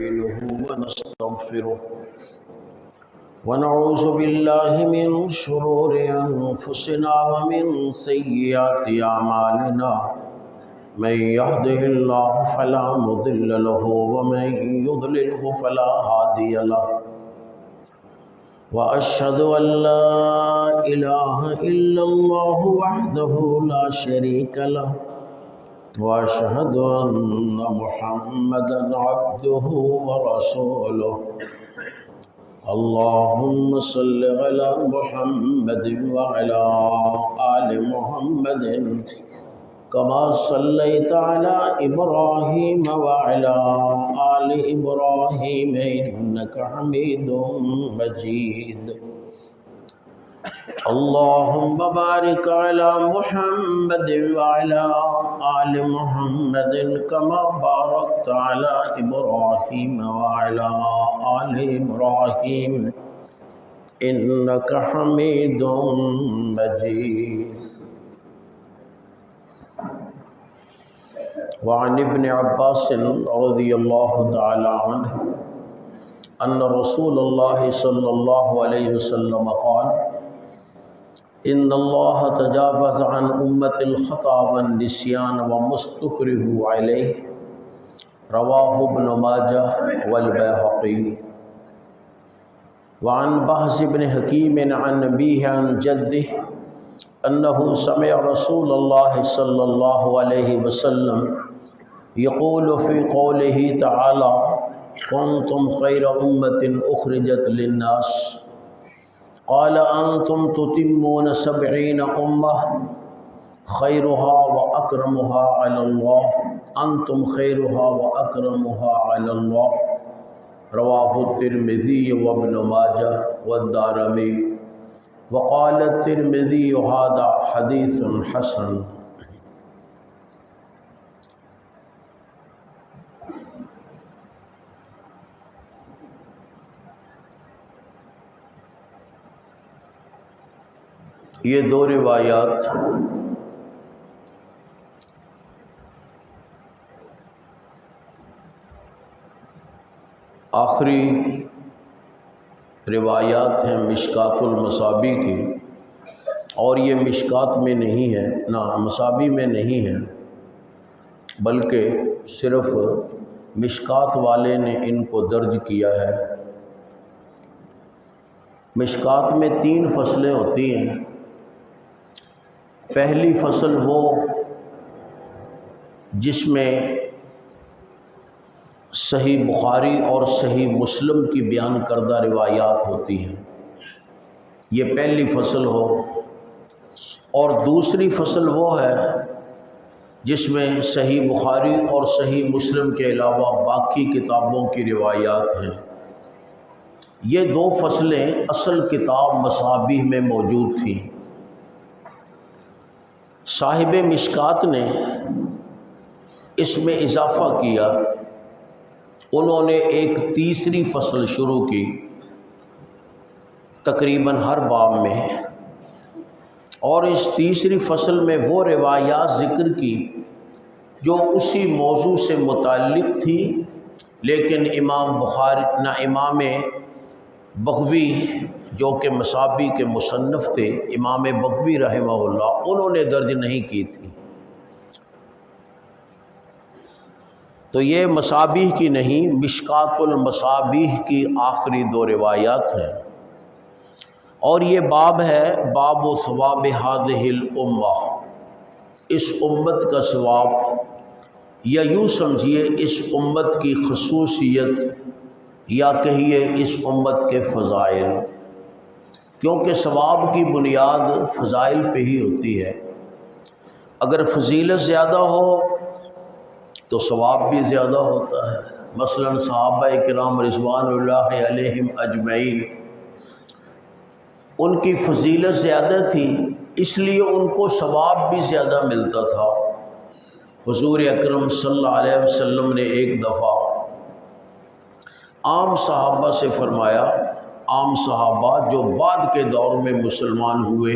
ونستعينه ونستغفره ونعوذ بالله من شرور أنفسنا ومن سيئات أعمالنا من يهده الله فلا مضل له ومن يضلله فلا هادي له وأشهد أن لا إله إلا الله وحده لا شريك له وأشهد أن محمدا عبده ورسوله اللهم صل على محمد وعلى آل محمد كما صليت على إبراهيم وعلى آل إبراهيم إنك حميد مجيد اللهم بارك على محمد وعلى آل محمد كما باركت على إبراهيم وعلى آل إبراهيم إنك حميد مجيد وعن ابن عباس رضي الله تعالى عنه أن رسول الله صلى الله عليه وسلم قال إن الله تجاوز عن أمة الخطأ والنسيان وما استكرهوا عليه رواه ابن ماجه والبيهقي وعن بهز بن حكيم عن أبيه عن جده أنه سمع رسول الله صلى الله عليه وسلم يقول في قوله تعالى كنتم خير أمة أخرجت للناس قال أنتم تتمون 70 أمة خيرها وأكرمها على الله أنتم خيرها وأكرمها على الله رواه الترمذي وابن ماجه والدارمي وقال الترمذي هذا حديث حسن. یہ دو روایات آخری روایات ہیں مشکات المصابی کی، اور یہ مشکات میں نہیں ہے، نہ مصابی میں نہیں ہے، بلکہ صرف مشکات والے نے ان کو درج کیا ہے۔ مشکات میں 3 فصلیں ہوتی ہیں۔ پہلی فصل وہ جس میں صحیح بخاری اور صحیح مسلم کی بیان کردہ روایات ہوتی ہیں، یہ پہلی فصل ہو، اور دوسری فصل وہ ہے جس میں صحیح بخاری اور صحیح مسلم کے علاوہ باقی کتابوں کی روایات ہیں۔ یہ 2 فصلیں اصل کتاب مصابیح میں موجود تھیں۔ صاحب مشکات نے اس میں اضافہ کیا، انہوں نے ایک تیسری فصل شروع کی تقریباً ہر باب میں، اور اس تیسری فصل میں وہ روایات ذکر کی جو اسی موضوع سے متعلق تھی، لیکن امام بغوی جو کہ مصابی کے مصنف تھے، امام بغوی رحمہ اللہ، انہوں نے درج نہیں کی تھی۔ تو یہ مصابیح کی نہیں، مشکات المصابیح کی آخری 2 روایات ہیں، اور یہ باب ہے باب ثواب هذه الامہ، اس امت کا ثواب، یا یوں سمجھیے اس امت کی خصوصیت، یا کہیے اس امت کے فضائل، کیونکہ ثواب کی بنیاد فضائل پہ ہی ہوتی ہے۔ اگر فضیلت زیادہ ہو تو ثواب بھی زیادہ ہوتا ہے۔ مثلا صحابہ کرام رضوان اللہ علیہم اجمعین، ان کی فضیلت زیادہ تھی، اس لیے ان کو ثواب بھی زیادہ ملتا تھا۔ حضور اکرم صلی اللہ علیہ وسلم نے ایک دفعہ عام صحابہ سے فرمایا، عام صحابہ جو بعد کے دور میں مسلمان ہوئے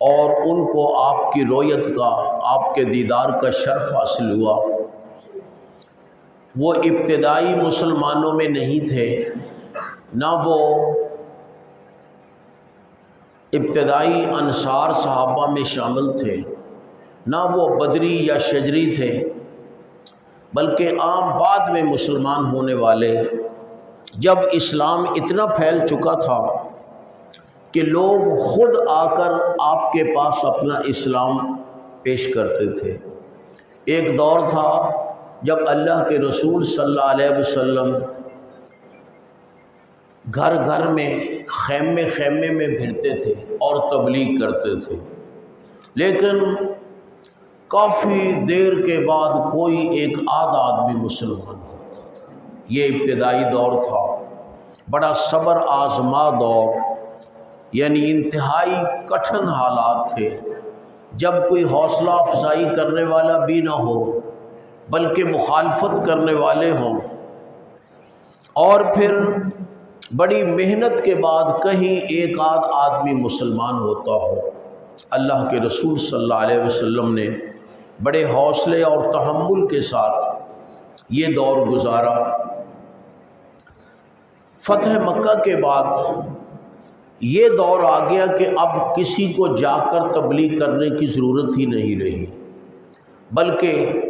اور ان کو آپ کی رؤیت کا، آپ کے دیدار کا شرف حاصل ہوا، وہ ابتدائی مسلمانوں میں نہیں تھے، نہ وہ ابتدائی انصار صحابہ میں شامل تھے، نہ وہ بدری یا شجری تھے، بلکہ عام بعد میں مسلمان ہونے والے۔ جب اسلام اتنا پھیل چکا تھا کہ لوگ خود آ کر آپ کے پاس اپنا اسلام پیش کرتے تھے۔ ایک دور تھا جب اللہ کے رسول صلی اللہ علیہ وسلم گھر گھر میں خیمے خیمے میں پھرتے تھے اور تبلیغ کرتے تھے، لیکن کافی دیر کے بعد کوئی ایک آدھ آدمی مسلمان ہوتا تھا۔ یہ ابتدائی دور تھا، بڑا صبر آزما دور، یعنی انتہائی کٹھن حالات تھے، جب کوئی حوصلہ افزائی کرنے والا بھی نہ ہو بلکہ مخالفت کرنے والے ہوں، اور پھر بڑی محنت کے بعد کہیں ایک آدھ آدمی مسلمان ہوتا ہو۔ اللہ کے رسول صلی اللہ علیہ وسلم نے بڑے حوصلے اور تحمل کے ساتھ یہ دور گزارا۔ فتح مکہ کے بعد یہ دور آ گیا کہ اب کسی کو جا کر تبلیغ کرنے کی ضرورت ہی نہیں رہی، بلکہ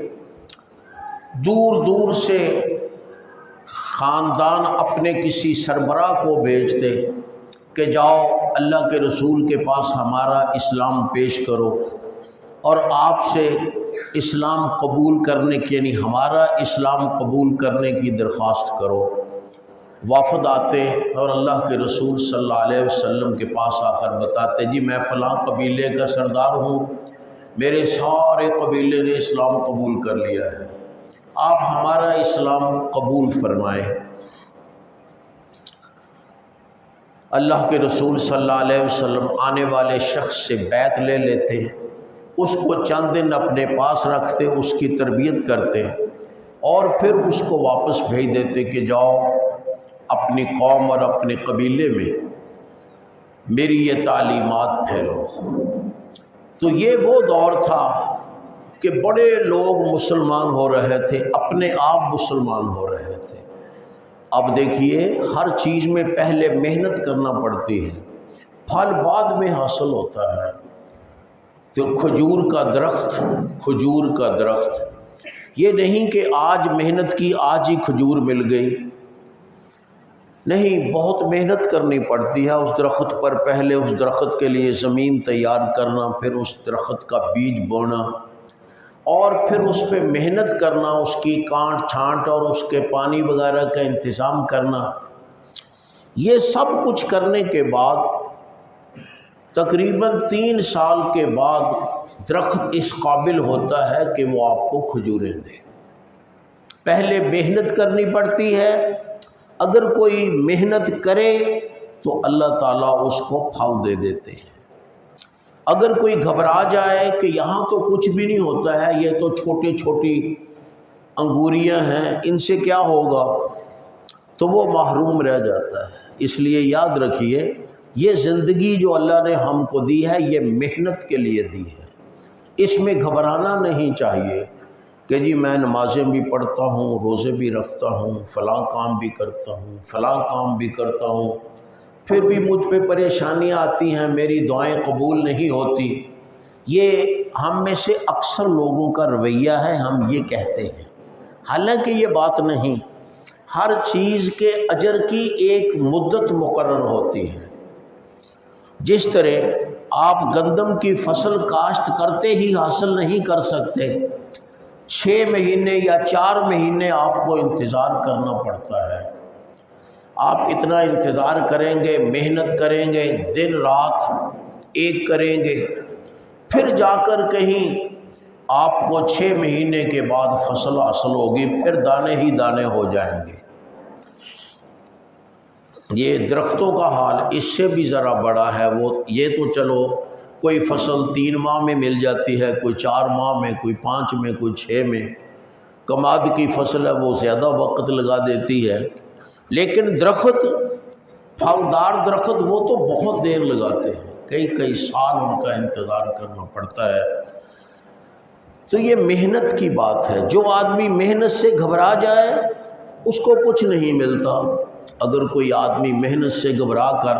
دور دور سے خاندان اپنے کسی سربراہ کو بھیجتے کہ جاؤ اللہ کے رسول کے پاس ہمارا اسلام پیش کرو اور آپ سے اسلام قبول کرنے کی، یعنی ہمارا اسلام قبول کرنے کی درخواست کرو۔ وافد آتے اور اللہ کے رسول صلی اللہ علیہ وسلم کے پاس آ کر بتاتے، جی میں فلاں قبیلے کا سردار ہوں، میرے سارے قبیلے نے اسلام قبول کر لیا ہے، آپ ہمارا اسلام قبول فرمائیں۔ اللہ کے رسول صلی اللہ علیہ وسلم آنے والے شخص سے بیعت لے لیتے، اس کو چند دن اپنے پاس رکھتے، اس کی تربیت کرتے اور پھر اس کو واپس بھیج دیتے کہ جاؤ اپنی قوم اور اپنے قبیلے میں میری یہ تعلیمات پھیلو۔ تو یہ وہ دور تھا کہ بڑے لوگ مسلمان ہو رہے تھے، اپنے آپ مسلمان ہو رہے تھے۔ اب دیکھیے ہر چیز میں پہلے محنت کرنا پڑتی ہے، پھل بعد میں حاصل ہوتا ہے۔ تو کھجور کا درخت یہ نہیں کہ آج محنت کی آج ہی کھجور مل گئی، نہیں، بہت محنت کرنی پڑتی ہے اس درخت پر۔ پہلے اس درخت کے لیے زمین تیار کرنا، پھر اس درخت کا بیج بونا اور پھر اس پہ محنت کرنا، اس کی کانٹ چھانٹ اور اس کے پانی وغیرہ کا انتظام کرنا۔ یہ سب کچھ کرنے کے بعد تقریباً 3 سال کے بعد درخت اس قابل ہوتا ہے کہ وہ آپ کو کھجوریں دے۔ پہلے محنت کرنی پڑتی ہے، اگر کوئی محنت کرے تو اللہ تعالیٰ اس کو پھل دے دیتے ہیں۔ اگر کوئی گھبرا جائے کہ یہاں تو کچھ بھی نہیں ہوتا ہے، یہ تو چھوٹی چھوٹی انگوریاں ہیں، ان سے کیا ہوگا، تو وہ محروم رہ جاتا ہے۔ اس لیے یاد رکھیے یہ زندگی جو اللہ نے ہم کو دی ہے یہ محنت کے لیے دی ہے، اس میں گھبرانا نہیں چاہیے کہ جی میں نمازیں بھی پڑھتا ہوں، روزے بھی رکھتا ہوں، فلاں کام بھی کرتا ہوں، فلاں کام بھی کرتا ہوں، پھر بھی مجھ پہ پریشانیاں آتی ہیں، میری دعائیں قبول نہیں ہوتی۔ یہ ہم میں سے اکثر لوگوں کا رویہ ہے، ہم یہ کہتے ہیں، حالانکہ یہ بات نہیں۔ ہر چیز کے اجر کی ایک مدت مقرر ہوتی ہے۔ جس طرح آپ گندم کی فصل کاشت کرتے ہی حاصل نہیں کر سکتے، 6 مہینے یا 4 مہینے آپ کو انتظار کرنا پڑتا ہے۔ آپ اتنا انتظار کریں گے، محنت کریں گے، دن رات ایک کریں گے، پھر جا کر کہیں آپ کو 6 مہینے کے بعد فصل حاصل ہوگی، پھر دانے ہی دانے ہو جائیں گے۔ یہ درختوں کا حال اس سے بھی ذرا بڑا ہے۔ وہ یہ تو چلو کوئی فصل 3 ماہ میں مل جاتی ہے، کوئی 4 ماہ میں، کوئی 5 میں، کوئی 6 میں۔ کماد کی فصل ہے وہ زیادہ وقت لگا دیتی ہے، لیکن درخت، پھلدار درخت وہ تو بہت دیر لگاتے ہیں، کئی سال ان کا انتظار کرنا پڑتا ہے۔ تو یہ محنت کی بات ہے. جو آدمی محنت سے گھبرا جائے اس کو کچھ نہیں ملتا. اگر کوئی آدمی محنت سے گھبرا کر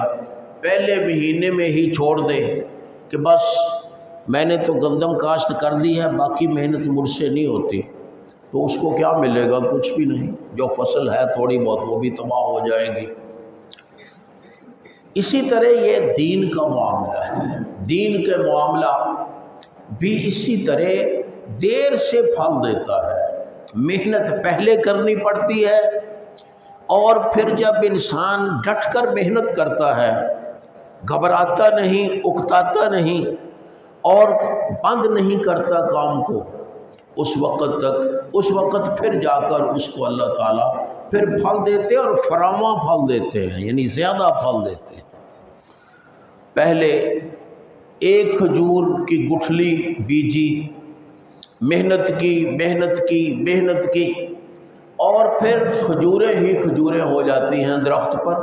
پہلے مہینے میں ہی چھوڑ دے کہ بس میں نے تو گندم کاشت کر دی ہے، باقی محنت مجھ سے نہیں ہوتی، تو اس کو کیا ملے گا؟ کچھ بھی نہیں. جو فصل ہے تھوڑی بہت وہ بھی تباہ ہو جائے گی. اسی طرح یہ دین کا معاملہ ہے. دین کے معاملہ بھی اسی طرح دیر سے پھل دیتا ہے. محنت پہلے کرنی پڑتی ہے، اور پھر جب انسان ڈٹ کر محنت کرتا ہے، گھبراتا نہیں، اکتاتا نہیں اور بند نہیں کرتا کام کو، اس وقت پھر جا کر اس کو اللہ تعالیٰ پھر پھل دیتے ہیں، اور فراواں پھل دیتے ہیں، یعنی زیادہ پھل دیتے ہیں. پہلے ایک کھجور کی گٹھلی بیجی، محنت کی اور پھر کھجوریں ہی کھجوریں ہو جاتی ہیں درخت پر،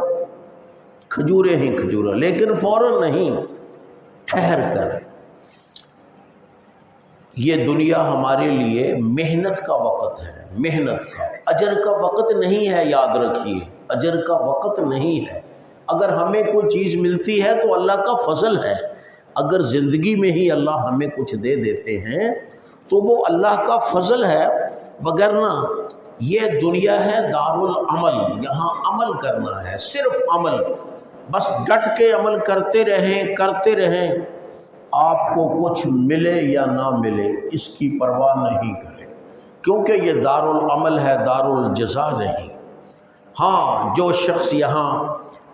کھجوریں ہی کھجوریں، لیکن فوراً نہیں، ٹھہر کر. یہ دنیا ہمارے لیے محنت کا وقت ہے، محنت کا، اجر کا وقت نہیں ہے. یاد رکھیے، اجر کا وقت نہیں ہے. اگر ہمیں کوئی چیز ملتی ہے تو اللہ کا فضل ہے. اگر زندگی میں ہی اللہ ہمیں کچھ دے دیتے ہیں تو وہ اللہ کا فضل ہے. وگرنہ یہ دنیا ہے دار العمل، یہاں عمل کرنا ہے، صرف عمل. بس ڈٹ کے عمل کرتے رہیں، آپ کو کچھ ملے یا نہ ملے اس کی پرواہ نہیں کریں، کیونکہ یہ دار العمل ہے، دار الجزا نہیں. ہاں، جو شخص یہاں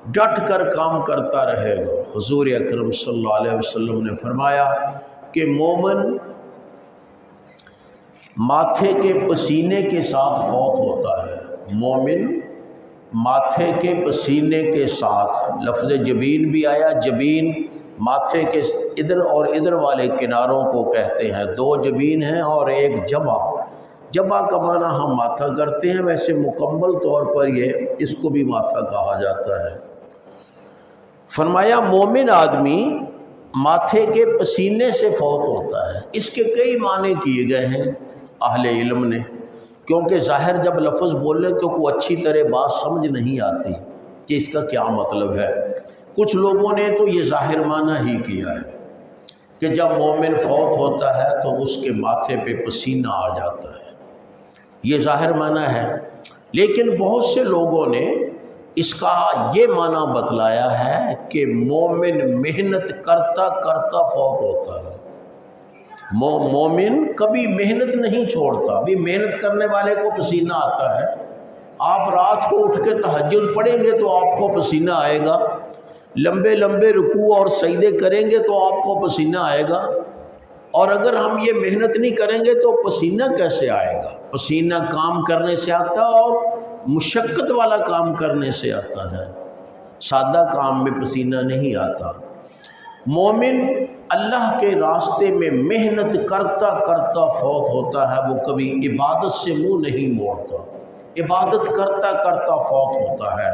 ڈٹ کر کام کرتا رہے گا، حضور اکرم صلی اللہ علیہ وسلم نے فرمایا کہ مومن ماتھے کے پسینے کے ساتھ فوت ہوتا ہے. مومن ماتھے کے پسینے کے ساتھ، لفظ جبین بھی آیا. جبین ماتھے کے ادھر اور ادھر والے کناروں کو کہتے ہیں. دو جبین ہیں اور ایک جبہ. جبہ کا معنی ہم ماتھا کرتے ہیں، ویسے مکمل طور پر اس کو بھی ماتھا کہا جاتا ہے. فرمایا مومن آدمی ماتھے کے پسینے سے فوت ہوتا ہے. اس کے کئی معنی کیے گئے ہیں اہل علم نے، کیونکہ ظاہر جب لفظ بولے تو کوئی اچھی طرح بات سمجھ نہیں آتی کہ اس کا کیا مطلب ہے. کچھ لوگوں نے تو یہ ظاہر معنی ہی کیا ہے کہ جب مومن فوت ہوتا ہے تو اس کے ماتھے پہ پسینہ آ جاتا ہے، یہ ظاہر معنی ہے. لیکن بہت سے لوگوں نے اس کا یہ معنی بتلایا ہے کہ مومن محنت کرتا کرتا فوت ہوتا ہے. مومن کبھی محنت نہیں چھوڑتا. ابھی محنت کرنے والے کو پسینہ آتا ہے. آپ رات کو اٹھ کے تہجد پڑھیں گے تو آپ کو پسینہ آئے گا، لمبے لمبے رکوع اور سجدے کریں گے تو آپ کو پسینہ آئے گا. اور اگر ہم یہ محنت نہیں کریں گے تو پسینہ کیسے آئے گا؟ پسینہ کام کرنے سے آتا ہے، اور مشقت والا کام کرنے سے آتا ہے، سادہ کام میں پسینہ نہیں آتا. مومن اللہ کے راستے میں محنت کرتا کرتا فوت ہوتا ہے. وہ کبھی عبادت سے منہ نہیں موڑتا، عبادت کرتا کرتا فوت ہوتا ہے.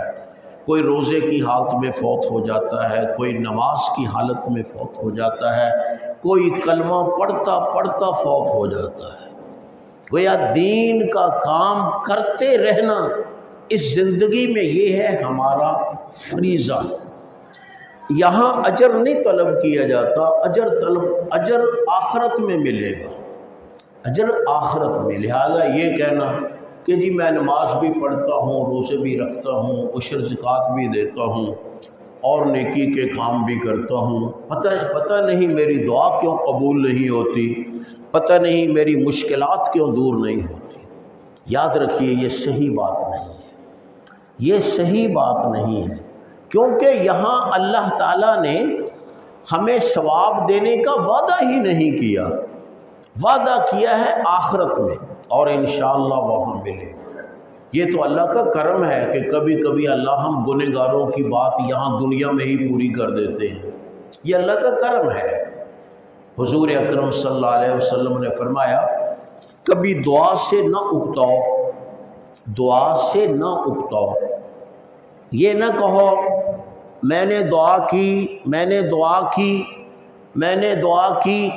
کوئی روزے کی حالت میں فوت ہو جاتا ہے، کوئی نماز کی حالت میں فوت ہو جاتا ہے، کوئی کلمہ پڑھتا پڑھتا فوت ہو جاتا ہے. گویا دین کا کام کرتے رہنا اس زندگی میں یہ ہے ہمارا فریضہ. یہاں اجر نہیں طلب کیا جاتا، اجر آخرت میں ملے گا، اجر آخرت میں. لہذا یہ کہنا کہ جی میں نماز بھی پڑھتا ہوں، روزے بھی رکھتا ہوں، عشر زکوٰۃ بھی دیتا ہوں اور نیکی کے کام بھی کرتا ہوں، پتہ نہیں میری دعا کیوں قبول نہیں ہوتی، پتہ نہیں میری مشکلات کیوں دور نہیں ہوتی. یاد رکھیے یہ صحیح بات نہیں ہے، یہ صحیح بات نہیں ہے، کیونکہ یہاں اللہ تعالیٰ نے ہمیں ثواب دینے کا وعدہ ہی نہیں کیا. وعدہ کیا ہے آخرت میں، اور انشاءاللہ وہاں ملے گا. یہ تو اللہ کا کرم ہے کہ کبھی کبھی اللہ ہم گنہگاروں کی بات یہاں دنیا میں ہی پوری کر دیتے ہیں. یہ اللہ کا کرم ہے. حضور اکرم صلی اللہ علیہ وسلم نے فرمایا کبھی دعا سے نہ اکتاؤ، دعا سے نہ اکتاؤ. یہ نہ کہو میں نے دعا کی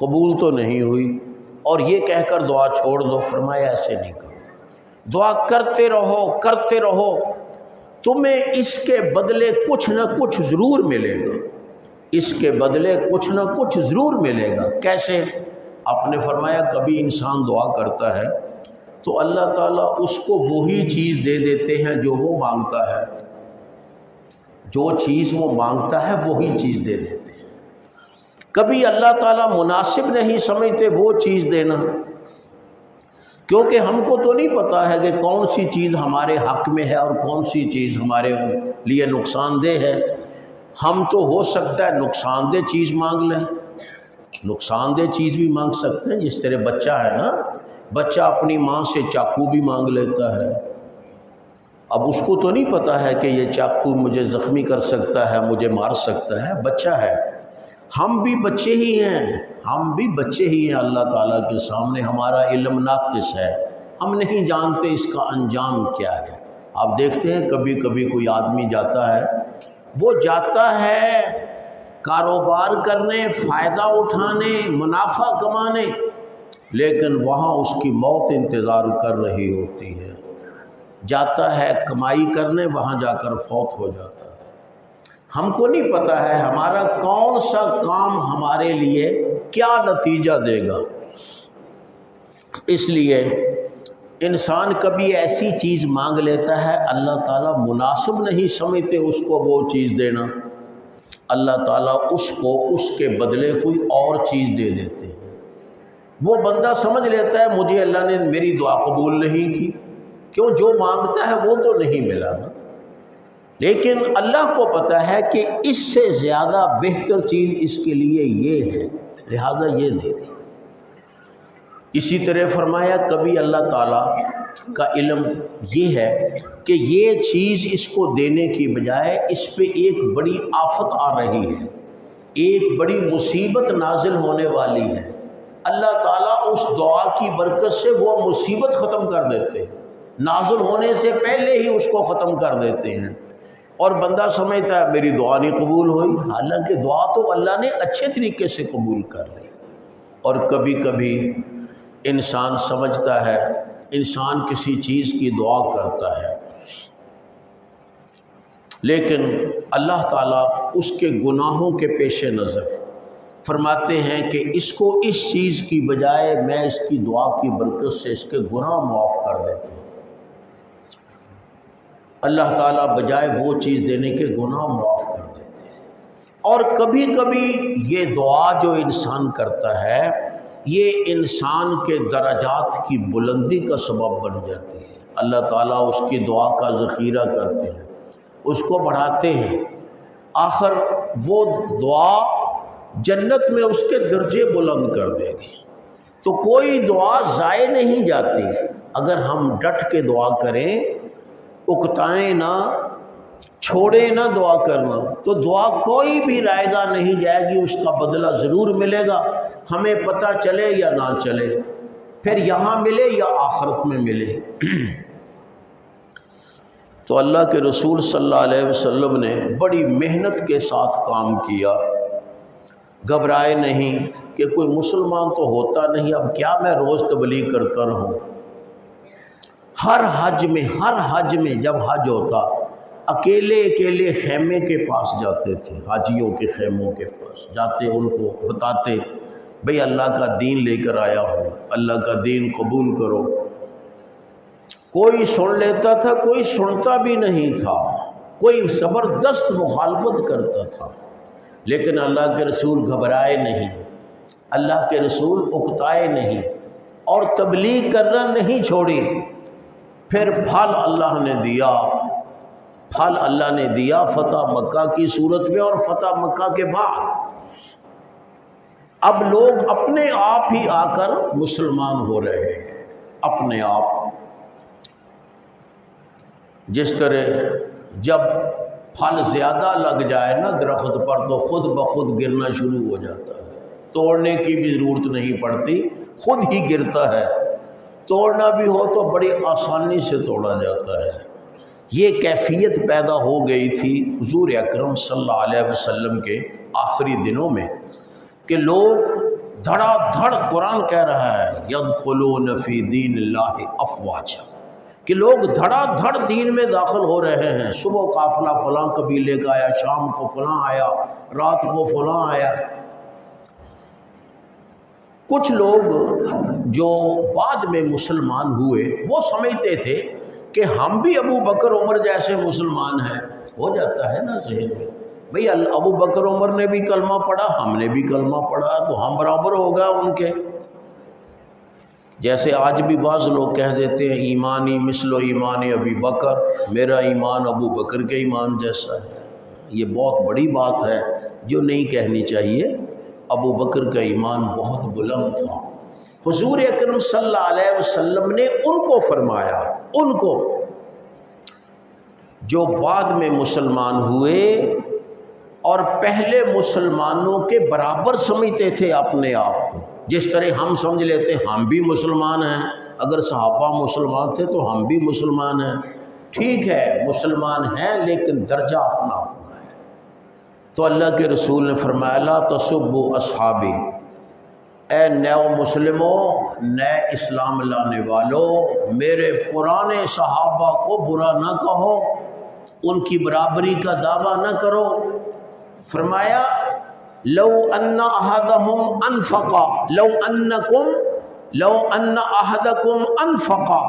قبول تو نہیں ہوئی اور یہ کہہ کر دعا چھوڑ دو۔ فرمایا ایسے نہیں کرو، دعا کرتے رہو، تمہیں اس کے بدلے کچھ نہ کچھ ضرور ملے گا، اس کے بدلے کچھ نہ کچھ ضرور ملے گا۔ کیسے؟ آپ نے فرمایا کبھی انسان دعا کرتا ہے تو اللہ تعالیٰ اس کو وہی چیز دے دیتے ہیں جو وہ مانگتا ہے، جو چیز وہ مانگتا ہے وہی چیز دے دیتے ہیں۔ کبھی اللہ تعالیٰ مناسب نہیں سمجھتے وہ چیز دینا، کیونکہ ہم کو تو نہیں پتہ ہے کہ کون سی چیز ہمارے حق میں ہے اور کون سی چیز ہمارے لیے نقصان دہ ہے۔ ہم تو ہو سکتا ہے نقصان دہ چیز مانگ لیں، نقصان دہ چیز بھی مانگ سکتے ہیں، جس طرح بچہ ہے نا، بچہ اپنی ماں سے چاقو بھی مانگ لیتا ہے۔ اب اس کو تو نہیں پتہ ہے کہ یہ چاقو مجھے زخمی کر سکتا ہے، مجھے مار سکتا ہے، بچہ ہے۔ ہم بھی بچے ہی ہیں اللہ تعالیٰ کے سامنے، ہمارا علم ناقص ہے، ہم نہیں جانتے اس کا انجام کیا ہے۔ آپ دیکھتے ہیں کبھی کبھی کوئی آدمی جاتا ہے، وہ جاتا ہے کاروبار کرنے، فائدہ اٹھانے، منافع کمانے، لیکن وہاں اس کی موت انتظار کر رہی ہوتی ہے۔ جاتا ہے کمائی کرنے، وہاں جا کر فوت ہو جاتا ہے۔ ہم کو نہیں پتہ ہے ہمارا کون سا کام ہمارے لیے کیا نتیجہ دے گا۔ اس لیے انسان کبھی ایسی چیز مانگ لیتا ہے، اللہ تعالیٰ مناسب نہیں سمجھتے اس کو وہ چیز دینا، اللہ تعالیٰ اس کو اس کے بدلے کوئی اور چیز دے دیتے ہیں۔ وہ بندہ سمجھ لیتا ہے مجھے اللہ نے میری دعا قبول نہیں کی، کیوں؟ جو مانگتا ہے وہ تو نہیں ملا نا۔ لیکن اللہ کو پتہ ہے کہ اس سے زیادہ بہتر چیز اس کے لیے یہ ہے، لہذا یہ دے دی۔ اسی طرح فرمایا کبھی اللہ تعالیٰ کا علم یہ ہے کہ یہ چیز اس کو دینے کی بجائے اس پہ ایک بڑی آفت آ رہی ہے، ایک بڑی مصیبت نازل ہونے والی ہے، اللہ تعالیٰ اس دعا کی برکت سے وہ مصیبت ختم کر دیتے ہیں، نازل ہونے سے پہلے ہی اس کو ختم کر دیتے ہیں، اور بندہ سمجھتا ہے میری دعا نہیں قبول ہوئی، حالانکہ دعا تو اللہ نے اچھے طریقے سے قبول کر لی۔ اور کبھی کبھی انسان سمجھتا ہے، انسان کسی چیز کی دعا کرتا ہے، لیکن اللہ تعالیٰ اس کے گناہوں کے پیش نظر فرماتے ہیں کہ اس کو اس چیز کی بجائے میں اس کی دعا کی برکت سے اس کے گناہ معاف کر دیتا ہوں۔ اللہ تعالیٰ بجائے وہ چیز دینے کے گناہ معاف کر دیتے ہیں۔ اور کبھی کبھی یہ دعا جو انسان کرتا ہے یہ انسان کے درجات کی بلندی کا سبب بن جاتی ہے، اللہ تعالیٰ اس کی دعا کا ذخیرہ کرتے ہیں، اس کو بڑھاتے ہیں، آخر وہ دعا جنت میں اس کے درجے بلند کر دے گی۔ تو کوئی دعا ضائع نہیں جاتی، اگر ہم ڈٹ کے دعا کریں، اکتائیں نہ، چھوڑے نہ دعا کرنا، تو دعا کوئی بھی رائے گاہ نہیں جائے گی، اس کا بدلہ ضرور ملے گا، ہمیں پتہ چلے یا نہ چلے، پھر یہاں ملے یا آخرت میں ملے۔ تو اللہ کے رسول صلی اللہ علیہ وسلم نے بڑی محنت کے ساتھ کام کیا، گھبرائے نہیں کہ کوئی مسلمان تو ہوتا نہیں، اب کیا میں روز تبلیغ کرتا رہوں۔ ہر حج میں جب حج ہوتا اکیلے خیمے کے پاس جاتے تھے، حاجیوں کے خیموں کے پاس جاتے، ان کو بتاتے بھئی اللہ کا دین لے کر آیا ہوں، اللہ کا دین قبول کرو۔ کوئی سن لیتا تھا، کوئی سنتا بھی نہیں تھا، کوئی زبردست مخالفت کرتا تھا، لیکن اللہ کے رسول گھبرائے نہیں، اللہ کے رسول اکتائے نہیں، اور تبلیغ کرنا نہیں چھوڑی۔ پھر پھل اللہ نے دیا فتح مکہ کی صورت میں، اور فتح مکہ کے بعد اب لوگ اپنے آپ ہی آ کر مسلمان ہو رہے ہیں، اپنے آپ۔ جس طرح جب پھل زیادہ لگ جائے نا درخت پر تو خود بخود گرنا شروع ہو جاتا ہے، توڑنے کی بھی ضرورت نہیں پڑتی، خود ہی گرتا ہے، توڑنا بھی ہو تو بڑی آسانی سے توڑا جاتا ہے۔ یہ کیفیت پیدا ہو گئی تھی حضور اکرم صلی اللہ علیہ وسلم کے آخری دنوں میں کہ لوگ دھڑا دھڑ قرآن کہہ رہا ہے یدخلون فی دین اللہ افواجا، کہ لوگ دھڑا دھڑ دین میں داخل ہو رہے ہیں. صبح قافلہ فلاں قبیلے کا آیا، شام کو فلاں آیا، رات کو فلاں آیا. کچھ لوگ جو بعد میں مسلمان ہوئے وہ سمجھتے تھے کہ ہم بھی ابو بکر عمر جیسے مسلمان ہیں. ہو جاتا ہے نا ذہن میں، بھئی ابو بکر عمر نے بھی کلمہ پڑھا، ہم نے بھی کلمہ پڑھا، تو ہم برابر ہوگا ان کے. جیسے آج بھی بعض لوگ کہہ دیتے ہیں ایمانی مثل و ایمان ابی بکر، میرا ایمان ابو بکر کے ایمان جیسا ہے. یہ بہت بڑی بات ہے جو نہیں کہنی چاہیے. ابو بکر کا ایمان بہت بلند تھا. حضور اکرم صلی اللہ علیہ وسلم نے ان کو فرمایا، ان کو جو بعد میں مسلمان ہوئے اور پہلے مسلمانوں کے برابر سمجھتے تھے اپنے آپ کو، جس طرح ہم سمجھ لیتے ہم بھی مسلمان ہیں، اگر صحابہ مسلمان تھے تو ہم بھی مسلمان ہیں. ٹھیک ہے مسلمان ہیں لیکن درجہ اپنا اپنا ہے. تو اللہ کے رسول نے فرمایا لا تسبوا اصحابی، اے نیو مسلموں، نئے اسلام لانے والوں، میرے پرانے صحابہ کو برا نہ کہو، ان کی برابری کا دعویٰ نہ کرو. فرمایا لو ان احدهم انفقا لو ان احدکم انفقا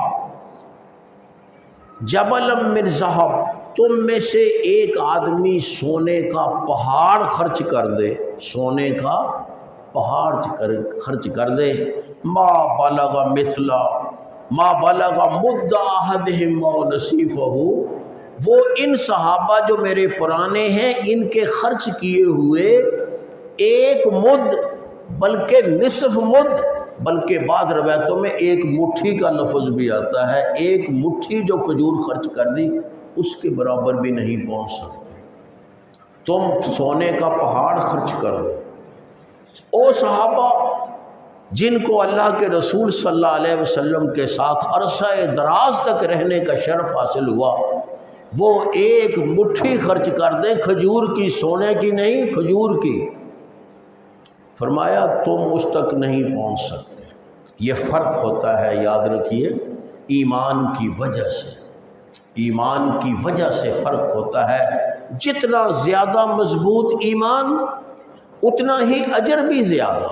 جبلا من ذهب، تم میں سے ایک آدمی سونے کا پہاڑ خرچ کر دے، سونے کا پہاڑ خرچ کر دے، ما بلغ مد احدہم و نصیفہ، وہ ان صحابہ جو میرے پرانے ہیں ان کے خرچ کیے ہوئے ایک مد بلکہ نصف مد، بلکہ بعض روایتوں میں ایک مٹھی کا لفظ بھی آتا ہے، ایک مٹھی جو کھجور خرچ کر دی اس کے برابر بھی نہیں پہنچ سکتے. تم سونے کا پہاڑ خرچ کرو. او صحابہ جن کو اللہ کے رسول صلی اللہ علیہ وسلم کے ساتھ عرصہ دراز تک رہنے کا شرف حاصل ہوا، وہ ایک مٹھی خرچ کر دیں کھجور کی، سونے کی نہیں، کھجور کی. فرمایا تم اس تک نہیں پہنچ سکتے. یہ فرق ہوتا ہے، یاد رکھیے، ایمان کی وجہ سے، ایمان کی وجہ سے فرق ہوتا ہے. جتنا زیادہ مضبوط ایمان اتنا ہی اجر بھی زیادہ،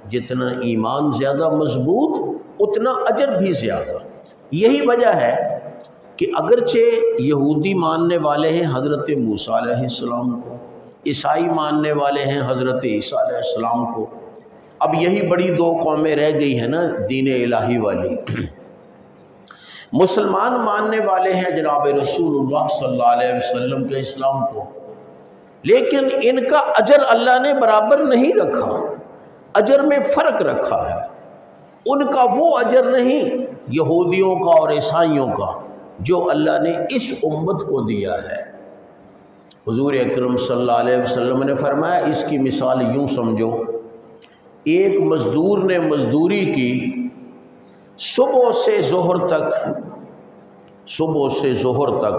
جتنا ایمان زیادہ مضبوط اتنا اجر بھی زیادہ. یہی وجہ ہے کہ اگرچہ یہودی ماننے والے ہیں حضرت موسیٰ علیہ السلام کو، عیسائی ماننے والے ہیں حضرت عیسیٰ علیہ السلام کو، اب یہی بڑی دو قومیں رہ گئی ہیں نا دین الہی والی. مسلمان ماننے والے ہیں جناب رسول اللہ صلی اللہ علیہ وسلم کے اسلام کو، لیکن ان کا اجر اللہ نے برابر نہیں رکھا، اجر میں فرق رکھا ہے. ان کا وہ اجر نہیں یہودیوں کا اور عیسائیوں کا جو اللہ نے اس امت کو دیا ہے. حضور اکرم صلی اللہ علیہ وسلم نے فرمایا اس کی مثال یوں سمجھو، ایک مزدور نے مزدوری کی صبح سے ظہر تک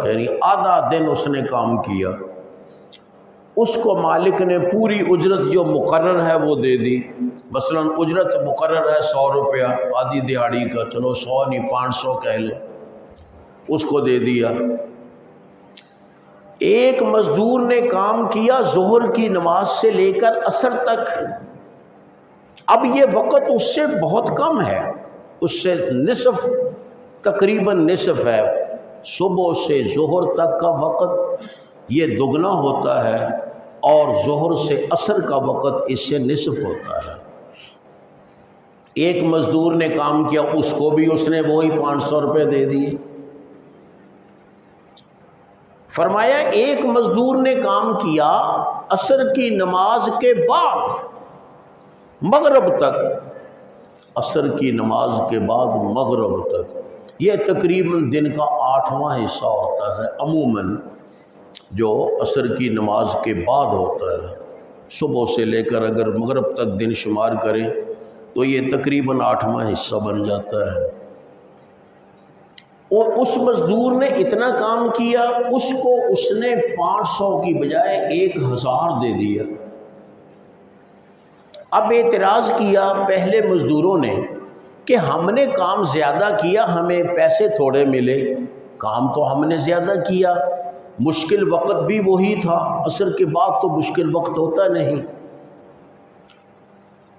یعنی آدھا دن اس نے کام کیا. اس کو مالک نے پوری اجرت جو مقرر ہے وہ دے دی. مثلا اجرت مقرر ہے 100 روپیہ آدھی دیہاڑی کا، چلو 100 نہیں 500 کہہ لیں، اس کو دے دیا. ایک مزدور نے کام کیا ظہر کی نماز سے لے کر عصر تک. اب یہ وقت اس سے بہت کم ہے، اس سے نصف، تقریباً نصف ہے. صبح سے ظہر تک کا وقت یہ دگنا ہوتا ہے اور ظہر سے عصر کا وقت اس سے نصف ہوتا ہے. ایک مزدور نے کام کیا، اس کو بھی اس نے وہی 500 روپے دے دیے. فرمایا ایک مزدور نے کام کیا عصر کی نماز کے بعد مغرب تک، عصر کی نماز کے بعد مغرب تک، یہ تقریباً دن کا 8واں حصہ ہوتا ہے عموماً جو عصر کی نماز کے بعد ہوتا ہے. صبح سے لے کر اگر مغرب تک دن شمار کریں تو یہ تقریباً 8واں حصہ بن جاتا ہے. اور اس مزدور نے اتنا کام کیا، اس کو اس نے 500 کی بجائے 1000 دے دیا. اب اعتراض کیا پہلے مزدوروں نے کہ ہم نے کام زیادہ کیا، ہمیں پیسے تھوڑے ملے، کام تو ہم نے زیادہ کیا، مشکل وقت بھی وہی تھا، عصر کے بعد تو مشکل وقت ہوتا نہیں۔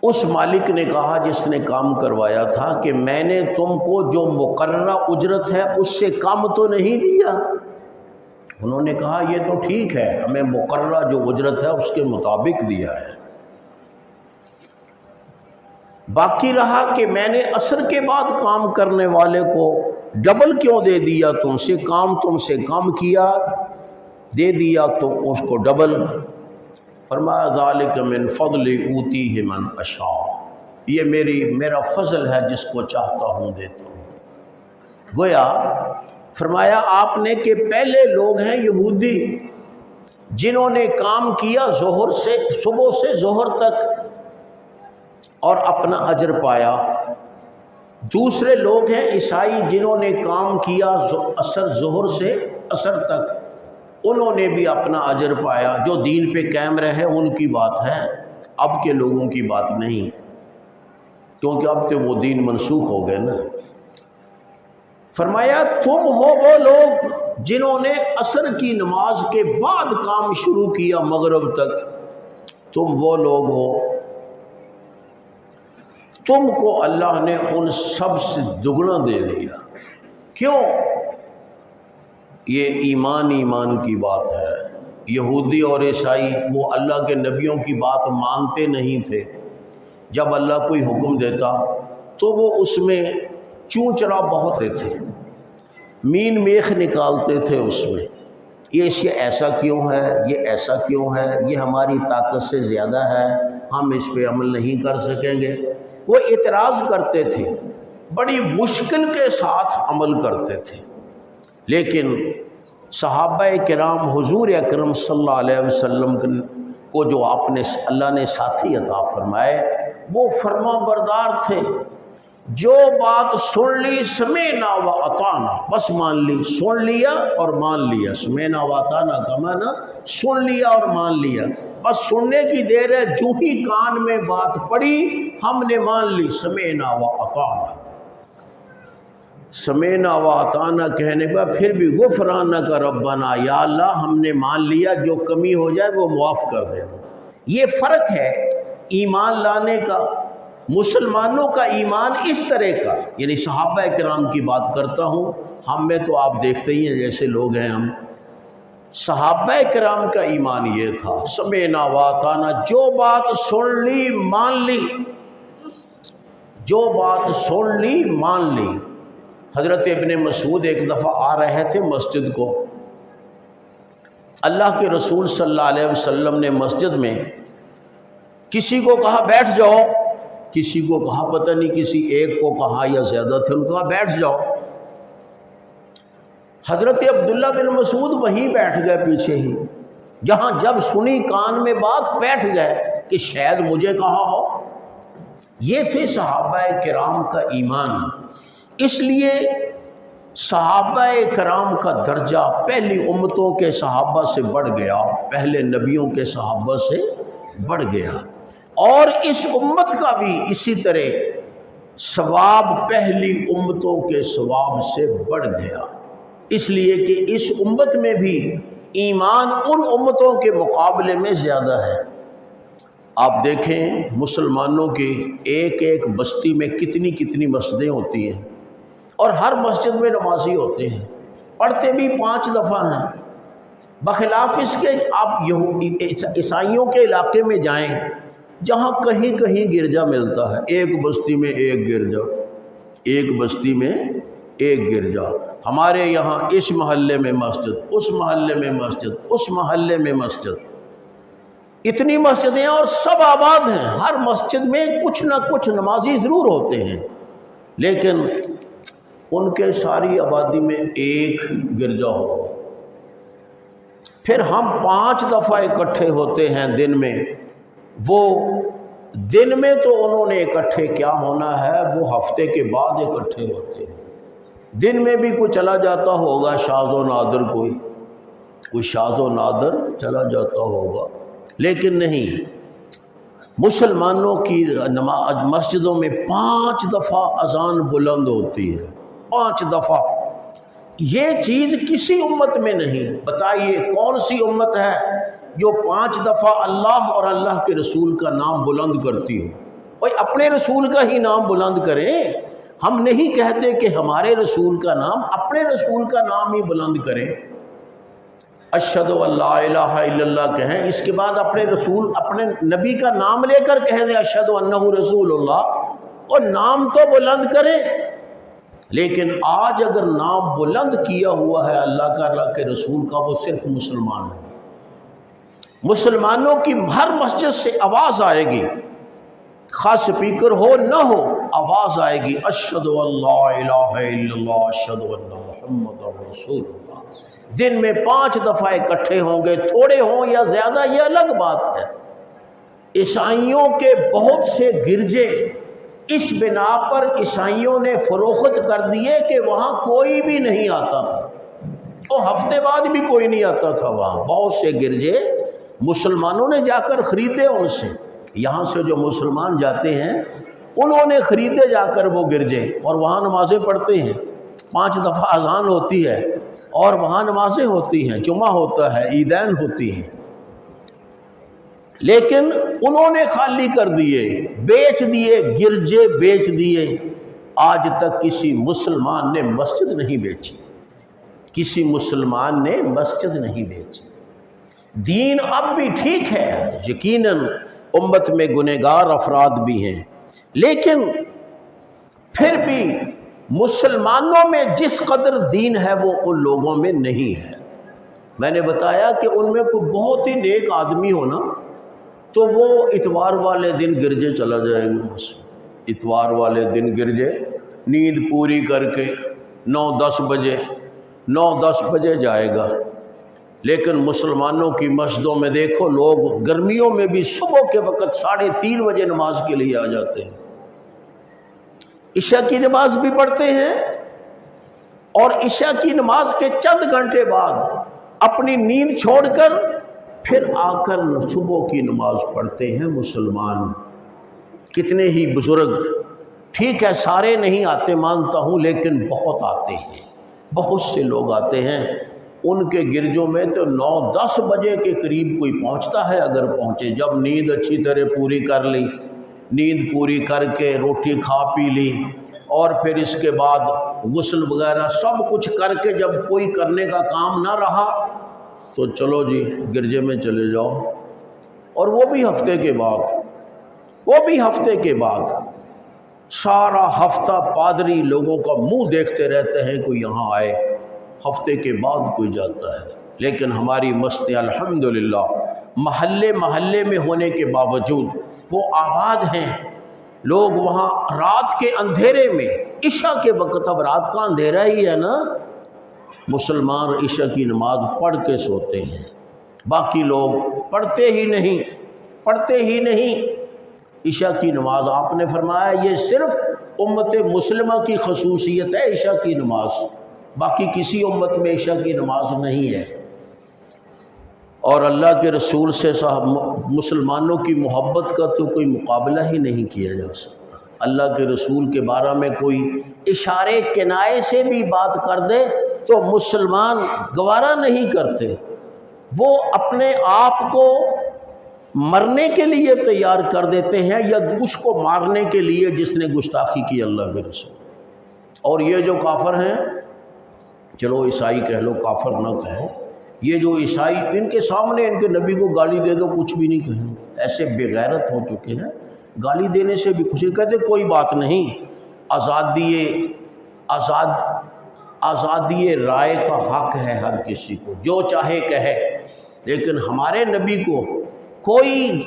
اس مالک نے کہا جس نے کام کروایا تھا کہ میں نے تم کو جو مقررہ اجرت ہے اس سے کم تو نہیں دیا؟ انہوں نے کہا یہ تو ٹھیک ہے، ہمیں مقررہ جو اجرت ہے اس کے مطابق دیا ہے۔ باقی رہا کہ میں نے عصر کے بعد کام کرنے والے کو ڈبل کیوں دے دیا، تم سے کام تم سے کم کیا، دے دیا تو اس کو ڈبل۔ فرمایا ذالک من فضل اوتیہ من اشاء، یہ میرا فضل ہے، جس کو چاہتا ہوں دیتا ہوں۔ گویا فرمایا آپ نے کہ پہلے لوگ ہیں یہودی جنہوں نے کام کیا ظہر سے صبح سے ظہر تک اور اپنا اجر پایا، دوسرے لوگ ہیں عیسائی جنہوں نے کام کیا ظہر سے عصر تک، انہوں نے بھی اپنا اجر پایا، جو دین پہ قائم رہے ان کی بات ہے، اب کے لوگوں کی بات نہیں، کیونکہ اب تو وہ دین منسوخ ہو گئے نا۔ فرمایا تم ہو وہ لوگ جنہوں نے عصر کی نماز کے بعد کام شروع کیا مغرب تک، تم وہ لوگ ہو، تم کو اللہ نے ان سب سے دگنا دے دیا۔ کیوں؟ یہ ایمان کی بات ہے۔ یہودی اور عیسائی وہ اللہ کے نبیوں کی بات مانتے نہیں تھے، جب اللہ کوئی حکم دیتا تو وہ اس میں چونچرا بہت تھے، مین میخ نکالتے تھے اس میں، یہ ایسا کیوں ہے، یہ ایسا کیوں ہے، یہ ہماری طاقت سے زیادہ ہے، ہم اس پہ عمل نہیں کر سکیں گے، وہ اعتراض کرتے تھے، بڑی مشکل کے ساتھ عمل کرتے تھے۔ لیکن صحابہ کرام حضور اکرم صلی اللہ علیہ وسلم کو جو اللہ نے ساتھی عطا فرمائے، وہ فرما بردار تھے، جو بات سن لی سمعنا و اطعنا، بس مان لی، سن لیا اور مان لیا، سمعنا و اطعنا کا معنی سن لیا اور مان لیا، بس سننے کی دیر ہے، جو ہی کان میں بات پڑی ہم نے مان لی، سمعنا و اطعنا۔ سمعنا و اطعنا کہنے کا پھر بھی غفرانک ربنا، یا اللہ ہم نے مان لیا، جو کمی ہو جائے وہ معاف کر دے۔ یہ فرق ہے ایمان لانے کا، مسلمانوں کا ایمان اس طرح کا، یعنی صحابہ کرام کی بات کرتا ہوں، ہم میں تو آپ دیکھتے ہی ہیں جیسے لوگ ہیں ہم، صحابہ کرام کا ایمان یہ تھا، سمعنا و اطعنا، جو بات سن لی مان لی، جو بات سن لی مان لی۔ حضرت ابن مسعود ایک دفعہ آ رہے تھے مسجد کو، اللہ کے رسول صلی اللہ علیہ وسلم نے مسجد میں کسی کو کہا بیٹھ جاؤ، کسی کو کہا پتہ نہیں کسی ایک کو کہا یا زیادہ تھے، ان کو کہا بیٹھ جاؤ۔ حضرت عبداللہ بن مسعود وہیں بیٹھ گئے پیچھے ہی، جہاں جب سنی کان میں بات بیٹھ گئے کہ شاید مجھے کہا ہو۔ یہ تھے صحابہ کرام کا ایمان۔ اس لیے صحابہ کرام کا درجہ پہلی امتوں کے صحابہ سے بڑھ گیا، پہلے نبیوں کے صحابہ سے بڑھ گیا، اور اس امت کا بھی اسی طرح ثواب پہلی امتوں کے ثواب سے بڑھ گیا، اس لیے کہ اس امت میں بھی ایمان ان امتوں کے مقابلے میں زیادہ ہے۔ آپ دیکھیں مسلمانوں کی ایک ایک بستی میں کتنی کتنی مسجدیں ہوتی ہیں، اور ہر مسجد میں نمازی ہوتے ہیں، پڑھتے بھی 5 دفعہ ہیں، بخلاف اس کے آپ عیسائیوں کے علاقے میں جائیں جہاں کہیں کہیں گرجا ملتا ہے، ایک بستی میں ایک گرجا، ایک بستی میں ایک گرجا۔ ہمارے یہاں اس محلے میں مسجد، اس محلے میں مسجد، اس محلے میں مسجد، اتنی مسجدیں اور سب آباد ہیں، ہر مسجد میں کچھ نہ کچھ نمازی ضرور ہوتے ہیں، لیکن ان کے ساری آبادی میں ایک گرجا ہو۔ پھر ہم 5 دفعہ اکٹھے ہوتے ہیں دن میں، وہ دن میں تو انہوں نے اکٹھے کیا ہونا ہے، وہ ہفتے کے بعد اکٹھے ہوتے ہیں۔ دن میں بھی کوئی چلا جاتا ہوگا شاذ و نادر، کوئی شاذ و نادر چلا جاتا ہوگا، لیکن نہیں، مسلمانوں کی مسجدوں میں 5 دفعہ اذان بلند ہوتی ہے، 5 دفعہ۔ یہ چیز کسی امت میں نہیں۔ بتائیے کون سی امت ہے جو 5 دفعہ اللہ اور اللہ کے رسول کا نام بلند کرتی ہو؟ بھائی اپنے رسول کا ہی نام بلند کریں۔ ہم نہیں کہتے کہ ہمارے رسول کا نام، اپنے رسول کا نام ہی بلند کریں۔ اشہد ان لا الہ الا اللہ کہیں، اس کے بعد اپنے رسول، اپنے نبی کا نام لے کر کہہ دیں اشہد انہ رسول اللہ، اور نام تو بلند کریں۔ لیکن آج اگر نام بلند کیا ہوا ہے اللہ کا، اللہ کے رسول کا، وہ صرف مسلمان ہے۔ مسلمانوں کی ہر مسجد سے آواز آئے گی، خاص سپیکر ہو نہ ہو، آواز آئے گی اشہد ان لا الہ الا اللہ اشہد ان محمد رسول اللہ۔ دن میں 5 دفعہ اکٹھے ہوں گے، تھوڑے ہوں یا زیادہ یہ الگ بات ہے۔ عیسائیوں کے بہت سے گرجے اس بنا پر عیسائیوں نے فروخت کر دیے کہ وہاں کوئی بھی نہیں آتا تھا، اور ہفتے بعد بھی کوئی نہیں آتا تھا وہاں۔ بہت سے گرجے مسلمانوں نے جا کر خریدے ان سے، یہاں سے جو مسلمان جاتے ہیں انہوں نے خریدے جا کر وہ گرجے، اور وہاں نمازیں پڑھتے ہیں۔ 5 دفعہ اذان ہوتی ہے اور وہاں نمازیں ہوتی ہیں، جمعہ ہوتا ہے، عیدین ہوتی ہیں۔ لیکن انہوں نے خالی کر دیے، بیچ دیے، گرجے بیچ دیے۔ آج تک کسی مسلمان نے مسجد نہیں بیچی، کسی مسلمان نے مسجد نہیں بیچی۔ دین اب بھی ٹھیک ہے، یقیناً امت میں گنہگار افراد بھی ہیں، لیکن پھر بھی مسلمانوں میں جس قدر دین ہے وہ ان لوگوں میں نہیں ہے۔ میں نے بتایا کہ ان میں کوئی بہت ہی نیک آدمی ہونا تو وہ اتوار والے دن گرجے چلا جائے گا، بس اتوار والے دن گرجے نیند پوری کر کے 9-10 بجے جائے گا۔ لیکن مسلمانوں کی مسجدوں میں دیکھو، لوگ گرمیوں میں بھی صبح کے وقت 3:30 بجے نماز کے لیے آ جاتے ہیں، عشاء کی نماز بھی پڑھتے ہیں، اور عشاء کی نماز کے چند گھنٹے بعد اپنی نیند چھوڑ کر پھر آ کر صبح کی نماز پڑھتے ہیں مسلمان۔ کتنے ہی بزرگ، ٹھیک ہے سارے نہیں آتے مانتا ہوں، لیکن بہت آتے ہیں، بہت سے لوگ آتے ہیں۔ ان کے گرجوں میں تو 9-10 بجے کے قریب کوئی پہنچتا ہے، اگر پہنچے، جب نیند اچھی طرح پوری کر لی، نیند پوری کر کے روٹی کھا پی لی، اور پھر اس کے بعد غسل وغیرہ سب کچھ کر کے جب کوئی کرنے کا کام نہ رہا تو چلو جی گرجے میں چلے جاؤ۔ اور وہ بھی ہفتے کے بعد سارا ہفتہ پادری لوگوں کا منہ دیکھتے رہتے ہیں، کوئی یہاں آئے، ہفتے کے بعد کوئی جاتا ہے۔ لیکن ہماری مسجدیں الحمدللہ محلے میں ہونے کے باوجود وہ آباد ہیں، لوگ وہاں رات کے اندھیرے میں، عشاء کے وقت، اب رات کا اندھیرا ہی ہے نا، مسلمان عشاء کی نماز پڑھ کے سوتے ہیں، باقی لوگ پڑھتے ہی نہیں۔ عشاء کی نماز آپ نے فرمایا یہ صرف امت مسلمہ کی خصوصیت ہے عشاء کی نماز، باقی کسی امت میں عشاء کی نماز نہیں ہے۔ اور اللہ کے رسول سے مسلمانوں کی محبت کا تو کوئی مقابلہ ہی نہیں کیا جا سکتا۔ اللہ کے رسول کے بارے میں کوئی اشارے کنائے سے بھی بات کر دے تو مسلمان گوارا نہیں کرتے، وہ اپنے آپ کو مرنے کے لیے تیار کر دیتے ہیں یا اس کو مارنے کے لیے جس نے گستاخی کی اللہ کے رسول۔ اور یہ جو کافر ہیں، چلو عیسائی کہہ لو، کافر نہ کہو، یہ جو عیسائی ان کے سامنے ان کے نبی کو گالی دے دو کچھ بھی نہیں کہیں، ایسے بے غیرت ہو چکے ہیں، گالی دینے سے بھی کچھ نہیں کہتے، کوئی بات نہیں، آزادی رائے کا حق ہے ہر کسی کو، جو چاہے کہے۔ لیکن ہمارے نبی کو کوئی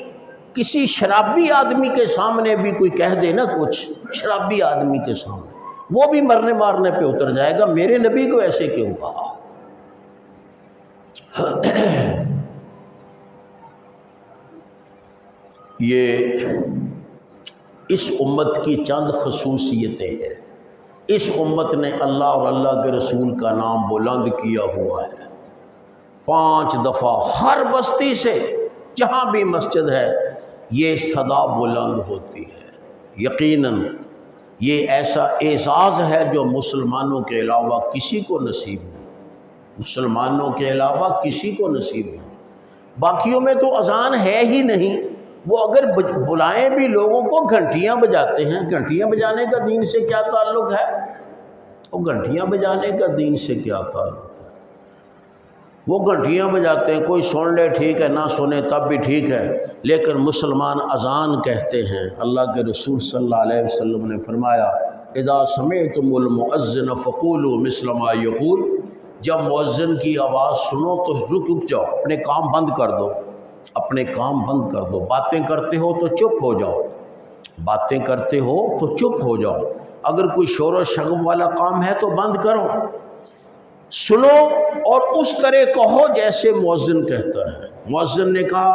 کسی شرابی آدمی کے سامنے بھی کوئی کہہ دے نا کچھ، شرابی آدمی کے سامنے، وہ بھی مرنے مارنے پہ اتر جائے گا، میرے نبی کو ایسے کیوں کہا؟ یہ اس امت کی چند خصوصیتیں ہیں۔ اس امت نے اللہ اور اللہ کے رسول کا نام بلند کیا ہوا ہے 5 دفعہ، ہر بستی سے جہاں بھی مسجد ہے یہ صدا بلند ہوتی ہے۔ یقیناً یہ ایسا اعزاز ہے جو مسلمانوں کے علاوہ کسی کو نصیب نہیں، مسلمانوں کے علاوہ کسی کو نصیب نہیں۔ باقیوں میں تو اذان ہے ہی نہیں، وہ اگر بلائیں بھی لوگوں کو گھنٹیاں بجاتے ہیں۔ گھنٹیاں بجانے کا دین سے کیا تعلق ہے؟ وہ گھنٹیاں بجانے کا دین سے کیا تعلق ہے؟ وہ گھنٹیاں بجاتے ہیں، کوئی سن لے ٹھیک ہے، نہ سنے تب بھی ٹھیک ہے، لیکن مسلمان اذان کہتے ہیں۔ اللہ کے رسول صلی اللہ علیہ وسلم نے فرمایا اذا سمعتم المؤذن فقولوا مثل ما یقول، جب مؤذن کی آواز سنو تو رک جاؤ، اپنے کام بند کر دو، اپنے کام بند کر دو۔ باتیں کرتے ہو تو چپ ہو جاؤ، باتیں کرتے ہو تو چپ ہو جاؤ، اگر کوئی شور و شغب والا کام ہے تو بند کرو، سنو اور اس طرح کہو جیسے مؤذن کہتا ہے۔ مؤذن نے کہا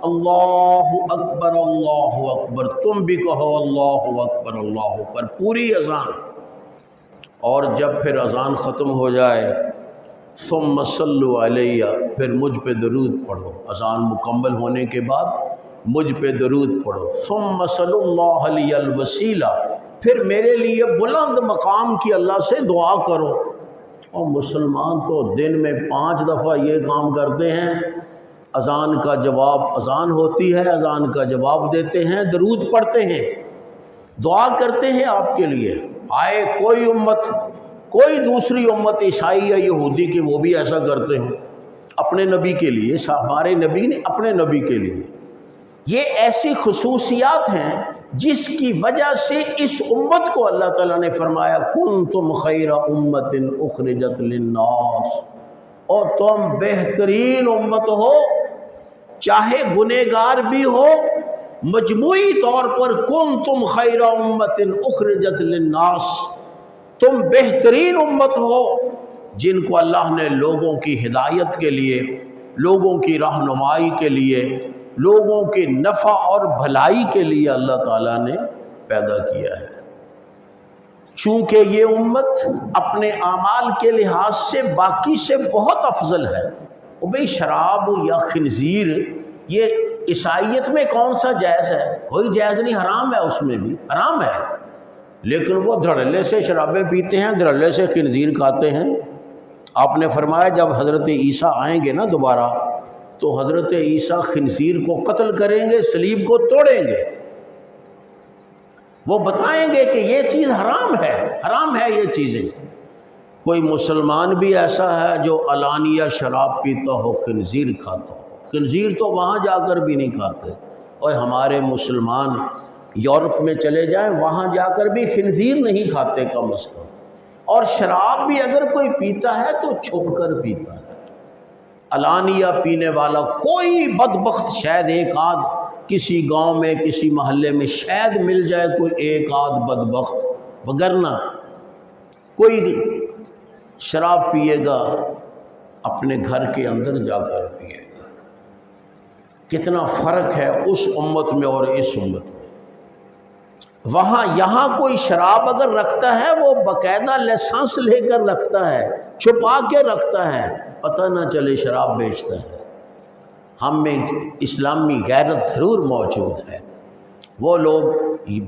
اللہ اکبر اللہ اکبر، تم بھی کہو اللہ اکبر اللہ اکبر، پوری اذان۔ اور جب پھر اذان ختم ہو جائے ثم صلوا علیہ، پھر مجھ پہ درود پڑھو۔ اذان مکمل ہونے کے بعد مجھ پہ درود پڑھو۔ ثم صلوا اللہ علیہ الوسیلہ، پھر میرے لیے بلند مقام کی اللہ سے دعا کرو۔ اور مسلمان تو دن میں 5 دفعہ یہ کام کرتے ہیں، اذان کا جواب، اذان ہوتی ہے اذان کا جواب دیتے ہیں، درود پڑھتے ہیں، دعا کرتے ہیں آپ کے لیے۔ آئے کوئی امت، کوئی دوسری امت عیسائی یا یہودی کی، وہ بھی ایسا کرتے ہیں اپنے نبی کے لیے، ہمارے نبی نے اپنے نبی کے لیے۔ یہ ایسی خصوصیات ہیں جس کی وجہ سے اس امت کو اللہ تعالیٰ نے فرمایا کنتم خیر امت اخرجت للناس، اور تم بہترین امت ہو، چاہے گنہگار بھی ہو، مجموعی طور پر کنتم خیر امت اخرجت للناس، تم بہترین امت ہو جن کو اللہ نے لوگوں کی ہدایت کے لیے، لوگوں کی رہنمائی کے لیے، لوگوں کے نفع اور بھلائی کے لیے اللہ تعالیٰ نے پیدا کیا ہے۔ چونکہ یہ امت اپنے اعمال کے لحاظ سے باقی سے بہت افضل ہے۔ وہ بھئی شراب یا خنزیر یہ عیسائیت میں کون سا جائز ہے؟ کوئی جائز نہیں، حرام ہے، اس میں بھی حرام ہے، لیکن وہ دھڑلے سے شرابیں پیتے ہیں، دھڑلے سے خنزیر کھاتے ہیں۔ آپ نے فرمایا جب حضرت عیسیٰ آئیں گے نا دوبارہ، تو حضرت عیسیٰ خنزیر کو قتل کریں گے، صلیب کو توڑیں گے، وہ بتائیں گے کہ یہ چیز حرام ہے، حرام ہے یہ چیزیں۔ کوئی مسلمان بھی ایسا ہے جو علانیہ شراب پیتا ہو، خنزیر کھاتا ہو، خنزیر تو وہاں جا کر بھی نہیں کھاتے، اور ہمارے مسلمان یورپ میں چلے جائیں وہاں جا کر بھی خنزیر نہیں کھاتے کم از کم، اور شراب بھی اگر کوئی پیتا ہے تو چھپ کر پیتا ہے۔ علانیہ پینے والا کوئی بدبخت، شاید ایک آدھ کسی گاؤں میں کسی محلے میں شاید مل جائے کوئی ایک آدھ بدبخت، وگرنہ کوئی شراب پیے گا اپنے گھر کے اندر جا کر پیے گا۔ کتنا فرق ہے اس امت میں اور اس امت میں۔ وہاں یہاں کوئی شراب اگر رکھتا ہے وہ باقاعدہ لائسنس لے کر رکھتا ہے، چھپا کے رکھتا ہے، پتہ نہ چلے شراب بیچتا ہے۔ ہم میں اسلامی غیرت ضرور موجود ہے، وہ لوگ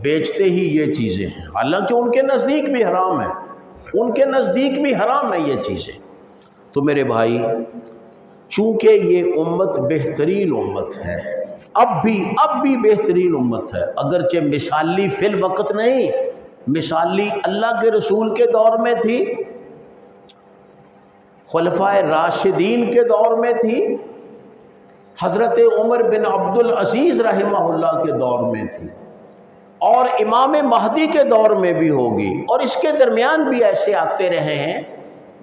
بیچتے ہی یہ چیزیں ہیں، حالانکہ ان کے نزدیک بھی حرام ہے، ان کے نزدیک بھی حرام ہے یہ چیزیں۔ تو میرے بھائی، چونکہ یہ امت بہترین امت ہے، اب بھی بہترین امت ہے، اگرچہ مثالی فی الوقت نہیں، مثالی اللہ کے رسول کے دور میں تھی، خلفائے راشدین کے دور میں تھی، حضرت عمر بن عبد العزیز رحمہ اللہ کے دور میں تھی، اور امام مہدی کے دور میں بھی ہوگی، اور اس کے درمیان بھی ایسے آتے رہے ہیں۔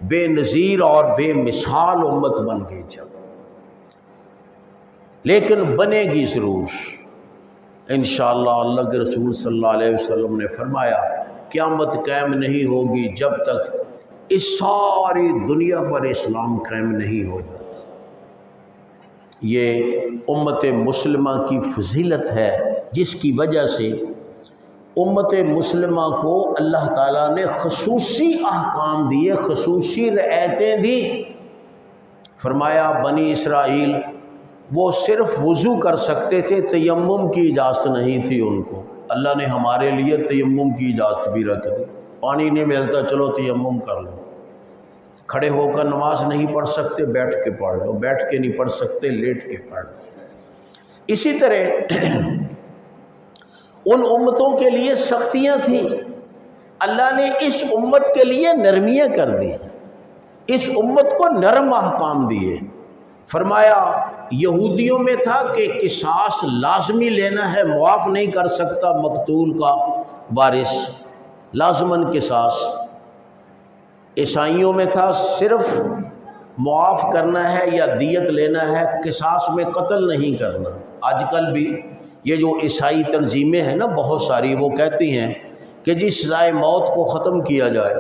بے نظیر اور بے مثال امت بن گئی جب، لیکن بنے گی ضرور انشاءاللہ۔ اللہ کے رسول صلی اللہ علیہ وسلم نے فرمایا قیامت قائم نہیں ہوگی جب تک اس ساری دنیا پر اسلام قائم نہیں ہو جاتا۔ یہ امت مسلمہ کی فضیلت ہے، جس کی وجہ سے امت مسلمہ کو اللہ تعالیٰ نے خصوصی احکام دیے، خصوصی رعایتیں دی۔ فرمایا بنی اسرائیل وہ صرف وضو کر سکتے تھے، تیمم کی اجازت نہیں تھی ان کو۔ اللہ نے ہمارے لیے تیمم کی اجازت بھی رکھ دی، پانی نہیں ملتا چلو تیمم کر لو، کھڑے ہو کر نماز نہیں پڑھ سکتے بیٹھ کے پڑھ لو، بیٹھ کے نہیں پڑھ سکتے لیٹ کے پڑھ لو۔ اسی طرح ان امتوں کے لیے سختیاں تھیں، اللہ نے اس امت کے لیے نرمیاں کر دی، اس امت کو نرم احکام دیے۔ فرمایا یہودیوں میں تھا کہ قصاص لازمی لینا ہے، معاف نہیں کر سکتا مقتول کا وارث، لازماً قصاص۔ عیسائیوں میں تھا صرف معاف کرنا ہے یا دیت لینا ہے، قصاص میں قتل نہیں کرنا۔ آج کل بھی یہ جو عیسائی تنظیمیں ہیں نا بہت ساری، وہ کہتی ہیں کہ جی سزائے موت کو ختم کیا جائے۔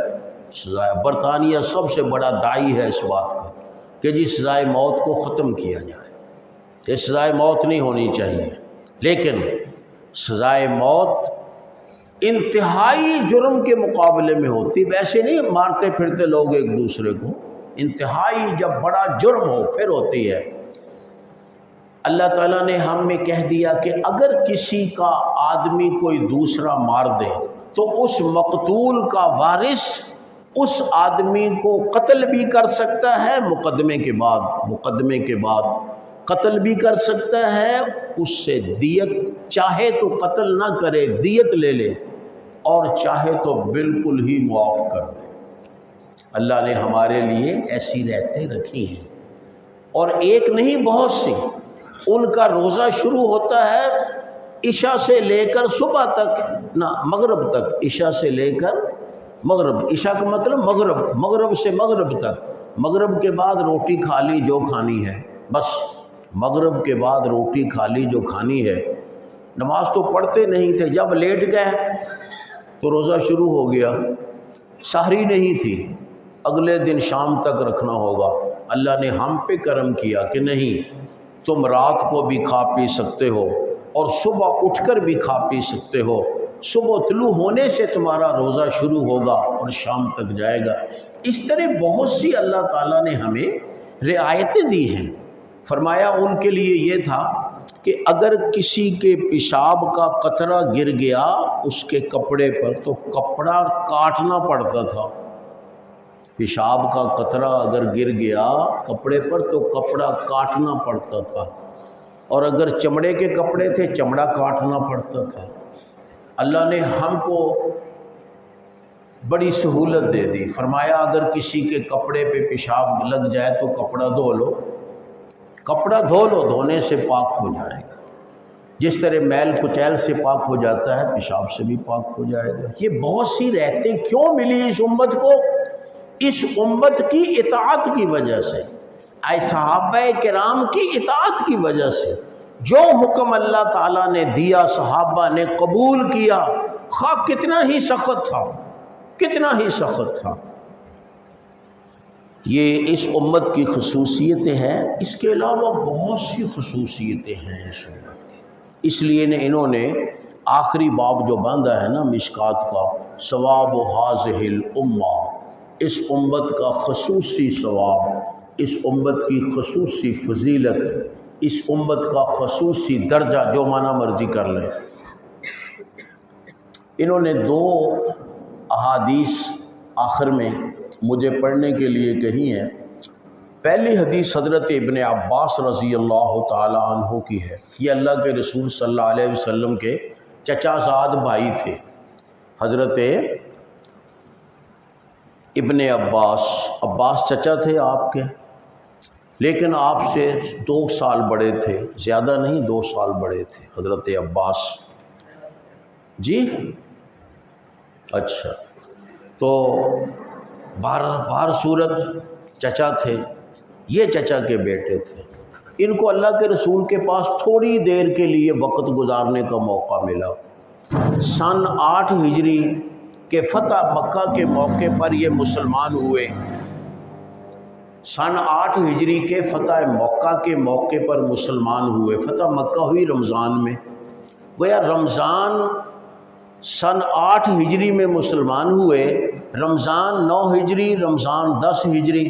سزائے برطانیہ سب سے بڑا داعی ہے اس بات کا کہ جی سزائے موت کو ختم کیا جائے، یہ سزائے موت نہیں ہونی چاہیے۔ لیکن سزائے موت انتہائی جرم کے مقابلے میں ہوتی، ویسے نہیں مارتے پھرتے لوگ ایک دوسرے کو، انتہائی جب بڑا جرم ہو پھر ہوتی ہے۔ اللہ تعالیٰ نے ہم میں کہہ دیا کہ اگر کسی کا آدمی کوئی دوسرا مار دے تو اس مقتول کا وارث اس آدمی کو قتل بھی کر سکتا ہے، مقدمے کے بعد قتل بھی کر سکتا ہے، اس سے دیت چاہے تو قتل نہ کرے دیت لے لے، اور چاہے تو بالکل ہی معاف کر دے۔ اللہ نے ہمارے لیے ایسی رعایتیں رکھی ہیں، اور ایک نہیں بہت سی۔ ان کا روزہ شروع ہوتا ہے عشاء سے لے کر صبح تک، نہ مغرب تک، عشاء سے لے کر مغرب، عشاء کا مطلب مغرب سے مغرب تک، مغرب کے بعد روٹی کھا لی جو کھانی ہے، بس مغرب کے بعد روٹی کھا لی جو کھانی ہے۔ نماز تو پڑھتے نہیں تھے، جب لیٹ گئے تو روزہ شروع ہو گیا، سحری نہیں تھی، اگلے دن شام تک رکھنا ہوگا۔ اللہ نے ہم پہ کرم کیا کہ نہیں، تم رات کو بھی کھا پی سکتے ہو اور صبح اٹھ کر بھی کھا پی سکتے ہو، صبح طلوع ہونے سے تمہارا روزہ شروع ہوگا اور شام تک جائے گا۔ اس طرح بہت سی اللہ تعالیٰ نے ہمیں رعایتیں دی ہیں۔ فرمایا ان کے لیے یہ تھا کہ اگر کسی کے پیشاب کا قطرہ گر گیا اس کے کپڑے پر تو کپڑا کاٹنا پڑتا تھا۔ پیشاب کا قطرہ اگر گر گیا کپڑے پر تو کپڑا کاٹنا پڑتا تھا، اور اگر چمڑے کے کپڑے تھے چمڑا کاٹنا پڑتا تھا۔ اللہ نے ہم کو بڑی سہولت دے دی۔ فرمایا اگر کسی کے کپڑے پہ پیشاب لگ جائے تو کپڑا دھو لو، کپڑا دھو لو، دھونے سے پاک ہو جائے گا۔ جس طرح میل کچیل سے پاک ہو جاتا ہے پیشاب سے بھی پاک ہو جائے گا۔ یہ بہت سی رعایتیں کیوں ملی اس امت کو؟ اس امت کی اطاعت کی وجہ سے، اے صحابہ کرام کی اطاعت کی وجہ سے۔ جو حکم اللہ تعالیٰ نے دیا صحابہ نے قبول کیا، خواہ کتنا ہی سخت تھا، کتنا ہی سخت تھا۔ یہ اس امت کی خصوصیتیں ہیں، اس کے علاوہ بہت سی خصوصیتیں ہیں اس امت کی۔ اس لیے انہوں نے آخری باب جو باندھا ہے نا مشکات کا، ثواب ہذہ الامہ، اس امت کا خصوصی ثواب، اس امت کی خصوصی فضیلت، اس امت کا خصوصی درجہ، جو معنی مرضی کر لیں۔ انہوں نے 2 احادیث آخر میں مجھے پڑھنے کے لیے کہی ہیں۔ پہلی حدیث حضرت ابن عباس رضی اللہ تعالی عنہ کی ہے۔ یہ اللہ کے رسول صلی اللہ علیہ وسلم کے چچا زاد بھائی تھے، حضرت ابن عباس چچا تھے آپ کے، لیکن آپ سے 2 سال بڑے تھے، زیادہ نہیں 2 سال بڑے تھے حضرت عباس جی۔ اچھا، تو بہر صورت چچا تھے، یہ چچا کے بیٹے تھے۔ ان کو اللہ کے رسول کے پاس تھوڑی دیر کے لیے وقت گزارنے کا موقع ملا۔ سن 8 ہجری کہ فتح مکہ کے موقع پر یہ مسلمان ہوئے۔ سن 8 ہجری کے فتح مکہ کے موقع پر مسلمان ہوئے۔ فتح مکہ ہوئی رمضان میں، گویا رمضان سن 8 ہجری میں مسلمان ہوئے، رمضان 9 ہجری، رمضان 10 ہجری،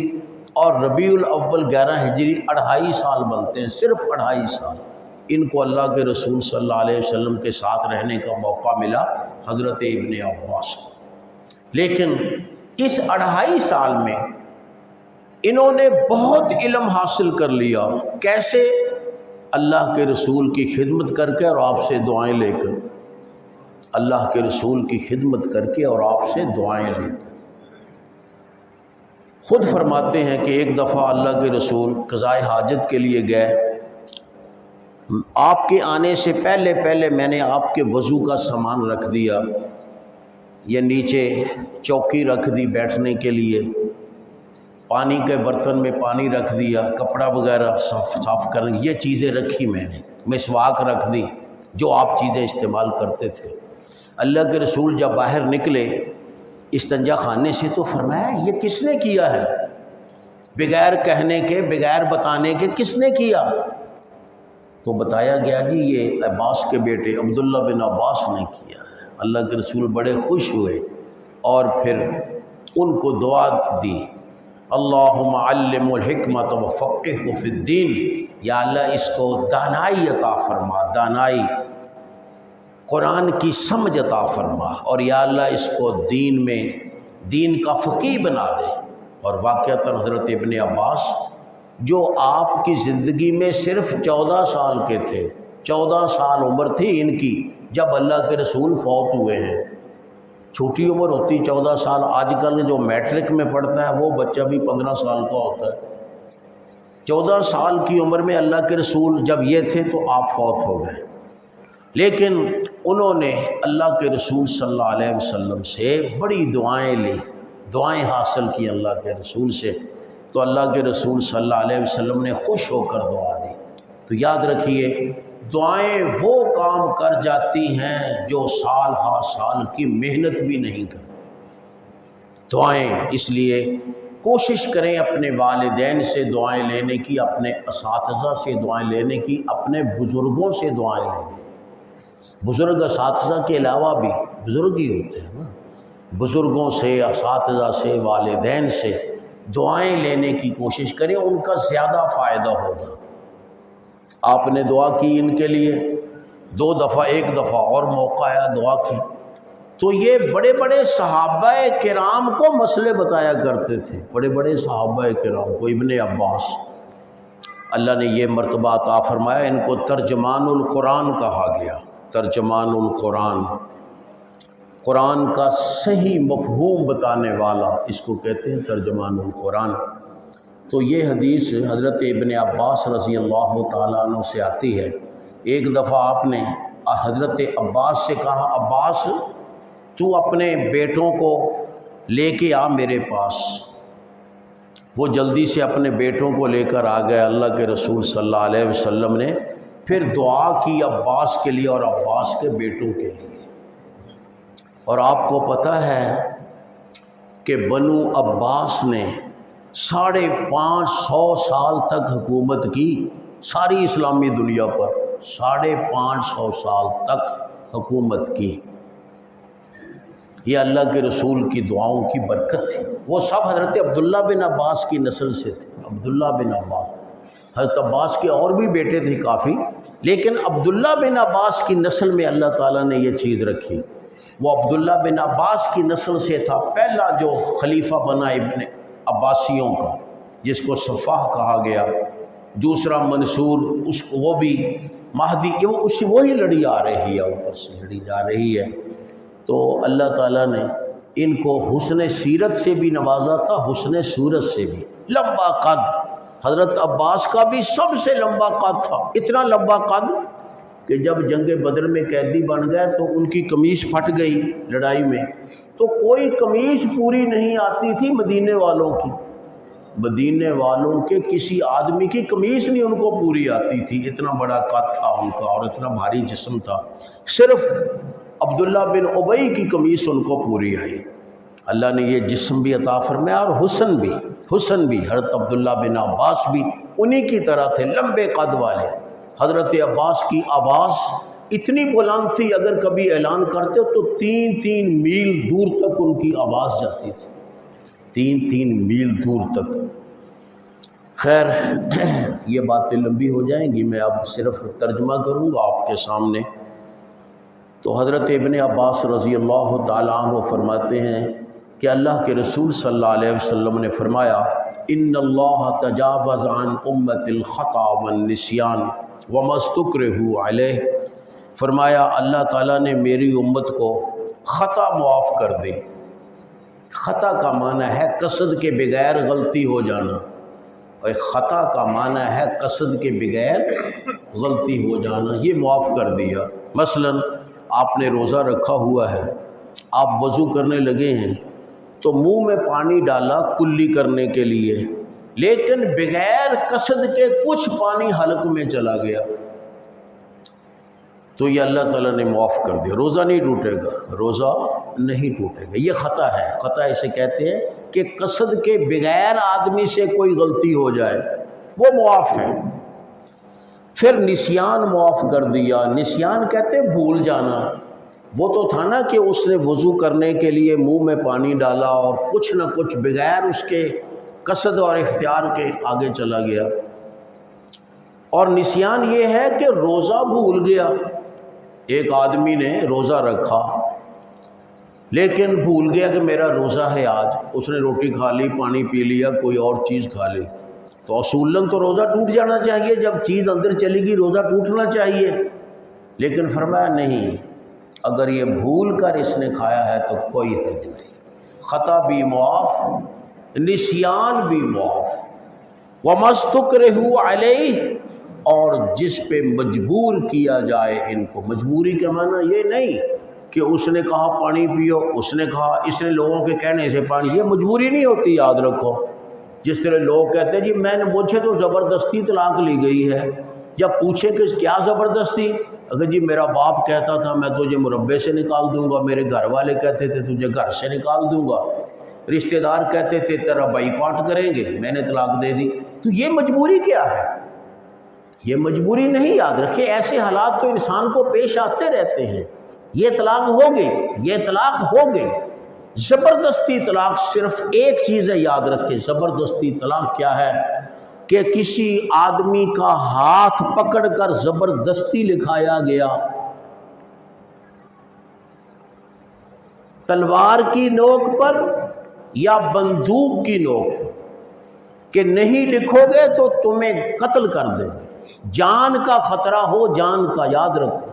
اور ربیع الاول 11 ہجری 2.5 سال بنتے ہیں، صرف 2.5 سال ان کو اللہ کے رسول صلی اللہ علیہ وسلم کے ساتھ رہنے کا موقع ملا، حضرت ابن عباس کو۔ لیکن اس 2.5 سال میں انہوں نے بہت علم حاصل کر لیا۔ کیسے؟ اللہ کے رسول کی خدمت کر کے اور آپ سے دعائیں لے کر، اللہ کے رسول کی خدمت کر کے اور آپ سے دعائیں لے کر۔ خود فرماتے ہیں کہ ایک دفعہ اللہ کے رسول قضائے حاجت کے لیے گئے، آپ کے آنے سے پہلے میں نے آپ کے وضو کا سامان رکھ دیا، یہ نیچے چوکی رکھ دی بیٹھنے کے لیے، پانی کے برتن میں پانی رکھ دیا، کپڑا وغیرہ صاف کرنے، یہ چیزیں رکھی میں نے، مسواک رکھ دی، جو آپ چیزیں استعمال کرتے تھے۔ اللہ کے رسول جب باہر نکلے استنجا خانے سے تو فرمایا یہ کس نے کیا ہے؟ بغیر کہنے کے، بغیر بتانے کے کس نے کیا؟ تو بتایا گیا جی یہ عباس کے بیٹے عبداللہ بن عباس نے کیا ہے۔ اللہ کے رسول بڑے خوش ہوئے اور پھر ان کو دعا دی، اللہم علم الحکمت وفقہہ فی الدین، یا اللہ اس کو دانائی عطا فرما، دانائی قرآن کی سمجھ عطا فرما، اور یا اللہ اس کو دین میں دین کا فقیہ بنا دے۔ اور واقعتاً حضرت ابن عباس جو آپ کی زندگی میں صرف 14 سال کے تھے، 14 سال عمر تھی ان کی جب اللہ کے رسول فوت ہوئے ہیں۔ چھوٹی عمر ہوتی 14 سال، آج کل جو میٹرک میں پڑھتا ہے وہ بچہ بھی 15 سال کا ہوتا ہے۔ 14 سال کی عمر میں اللہ کے رسول جب یہ تھے تو آپ فوت ہو گئے، لیکن انہوں نے اللہ کے رسول صلی اللہ علیہ وسلم سے بڑی دعائیں لی، دعائیں حاصل کی اللہ کے رسول سے، تو اللہ کے رسول صلی اللہ علیہ وسلم نے خوش ہو کر دعا دی۔ تو یاد رکھیے دعائیں وہ کام کر جاتی ہیں جو سال ہا سال کی محنت بھی نہیں کرتی۔ دعائیں اس لیے کوشش کریں اپنے والدین سے دعائیں لینے کی، اپنے اساتذہ سے دعائیں لینے کی، اپنے بزرگوں سے دعائیں لینے کی۔ بزرگ اساتذہ کے علاوہ بھی بزرگ ہی ہوتے ہیں نا، بزرگوں سے، اساتذہ سے، والدین سے دعائیں لینے کی کوشش کریں، ان کا زیادہ فائدہ ہوگا۔ آپ نے دعا کی ان کے لیے 2 دفعہ، 1 دفعہ اور موقع آیا دعا کی، تو یہ بڑے بڑے صحابہ کرام کو مسئلے بتایا کرتے تھے، بڑے بڑے صحابہ کرام کو۔ ابن عباس اللہ نے یہ مرتبہ عطا فرمایا، ان کو ترجمان القرآن کہا گیا، ترجمان القرآن، قرآن کا صحیح مفہوم بتانے والا، اس کو کہتے ہیں ترجمان القرآن۔ تو یہ حدیث حضرت ابن عباس رضی اللہ تعالیٰ عنہ سے آتی ہے۔ ایک دفعہ آپ نے حضرت عباس سے کہا، عباس تو اپنے بیٹوں کو لے کے آ میرے پاس۔ وہ جلدی سے اپنے بیٹوں کو لے کر آ گئے۔ اللہ کے رسول صلی اللہ علیہ وسلم نے پھر دعا کی عباس کے لیے اور عباس کے بیٹوں کے لیے۔ اور آپ کو پتہ ہے کہ بنو عباس نے 550 سال تک حکومت کی ساری اسلامی دنیا پر، 550 سال تک حکومت کی۔ یہ اللہ کے رسول کی دعاؤں کی برکت تھی۔ وہ سب حضرت عبداللہ بن عباس کی نسل سے تھے۔ عبداللہ بن عباس، حضرت عباس کے اور بھی بیٹے تھے کافی، لیکن عبداللہ بن عباس کی نسل میں اللہ تعالیٰ نے یہ چیز رکھی۔ وہ عبداللہ بن عباس کی نسل سے تھا پہلا جو خلیفہ بنا ابن عباسیوں کا، جس کو صفاح کہا گیا۔ دوسرا منصور، اس کو وہ بھی مہدی، وہی لڑی آ رہی ہے، اوپر سے لڑی جا رہی ہے۔ تو اللہ تعالیٰ نے ان کو حسن سیرت سے بھی نوازا تھا، حسن صورت سے بھی۔ لمبا قد، حضرت عباس کا بھی سب سے لمبا قد تھا، اتنا لمبا قد کہ جب جنگ بدر میں قیدی بن گئے تو ان کی قمیص پھٹ گئی لڑائی میں، تو کوئی قمیص پوری نہیں آتی تھی مدینے والوں کی، مدینے والوں کے کسی آدمی کی قمیص نہیں ان کو پوری آتی تھی، اتنا بڑا قد تھا ان کا اور اتنا بھاری جسم تھا۔ صرف عبداللہ بن ابی کی قمیص ان کو پوری آئی۔ اللہ نے یہ جسم بھی عطا فرمایا اور حسن بھی۔ حضرت عبداللہ بن عباس بھی انہی کی طرح تھے، لمبے قد والے۔ حضرت عباس کی آواز اتنی بلند تھی، اگر کبھی اعلان کرتے تو 3 میل دور تک ان کی آواز جاتی تھی، 3 میل دور تک۔ خیر یہ باتیں لمبی ہو جائیں گی، میں اب صرف ترجمہ کروں گا آپ کے سامنے۔ تو حضرت ابن عباس رضی اللہ تعالیٰ عنہ فرماتے ہیں کہ اللہ کے رسول صلی اللہ علیہ وسلم نے فرمایا ان اللہ تجاوز عن امت الخطا والنسیان وما استکرہوا علیہ، فرمایا اللہ تعالیٰ نے میری امت کو خطا معاف کر دی۔ خطا کا معنی ہے قصد کے بغیر غلطی ہو جانا، اور خطا کا معنی ہے قصد کے بغیر غلطی ہو جانا، یہ معاف کر دیا۔ مثلا آپ نے روزہ رکھا ہوا ہے، آپ وضو کرنے لگے ہیں تو منہ میں پانی ڈالا کلی کرنے کے لیے، لیکن بغیر قصد کے کچھ پانی حلق میں چلا گیا، تو یہ اللہ تعالیٰ نے معاف کر دیا، روزہ نہیں ٹوٹے گا، روزہ نہیں ٹوٹے گا۔ یہ خطا ہے، خطا اسے کہتے ہیں کہ قصد کے بغیر آدمی سے کوئی غلطی ہو جائے، وہ معاف ہے۔ پھر نسیان معاف کر دیا۔ نسیان کہتے ہیں بھول جانا، وہ تو تھا نا کہ اس نے وضو کرنے کے لیے منہ میں پانی ڈالا اور کچھ نہ کچھ بغیر اس کے قصد اور اختیار کے آگے چلا گیا۔ اور نسیان یہ ہے کہ روزہ بھول گیا، ایک آدمی نے روزہ رکھا لیکن بھول گیا کہ میرا روزہ ہے آج، اس نے روٹی کھا لی، پانی پی لیا، کوئی اور چیز کھا لی، تو اصولاً تو روزہ ٹوٹ جانا چاہیے، جب چیز اندر چلی گی روزہ ٹوٹنا چاہیے، لیکن فرمایا نہیں، اگر یہ بھول کر اس نے کھایا ہے تو کوئی حرج نہیں، خطا بھی معاف، نسیان بھی معاف۔ وَمَا اسْتُكْرِهُ عَلَيْهِ، اور جس پہ مجبور کیا جائے ان کو۔ مجبوری کا معنی یہ نہیں کہ اس نے کہا پانی پیو، اس نے کہا، اس نے لوگوں کے کہنے سے پانی، یہ مجبوری نہیں ہوتی، یاد رکھو۔ جس طرح لوگ کہتے ہیں جی مجھے تو زبردستی طلاق لی گئی ہے، جب پوچھے کہ کیا زبردستی، اگر جی میرا باپ کہتا تھا میں تجھے مربے سے نکال دوں گا، میرے گھر والے کہتے تھے تجھے گھر سے نکال دوں گا، رشتہ دار کہتے تھے تیرا بائیکاٹ کریں گے، میں نے طلاق دے دی، تو یہ مجبوری کیا ہے؟ یہ مجبوری نہیں، یاد رکھے ایسے حالات تو انسان کو پیش آتے رہتے ہیں۔ یہ طلاق ہو گئی، یہ طلاق ہو گئی۔ زبردستی طلاق صرف ایک چیز ہے، یاد رکھے، زبردستی طلاق کیا ہے کہ کسی آدمی کا ہاتھ پکڑ کر زبردستی لکھایا گیا، تلوار کی نوک پر یا بندوق کی نوک پر، کہ نہیں لکھو گے تو تمہیں قتل کر دیں، جان کا خطرہ ہو، جان کا، یاد رکھو۔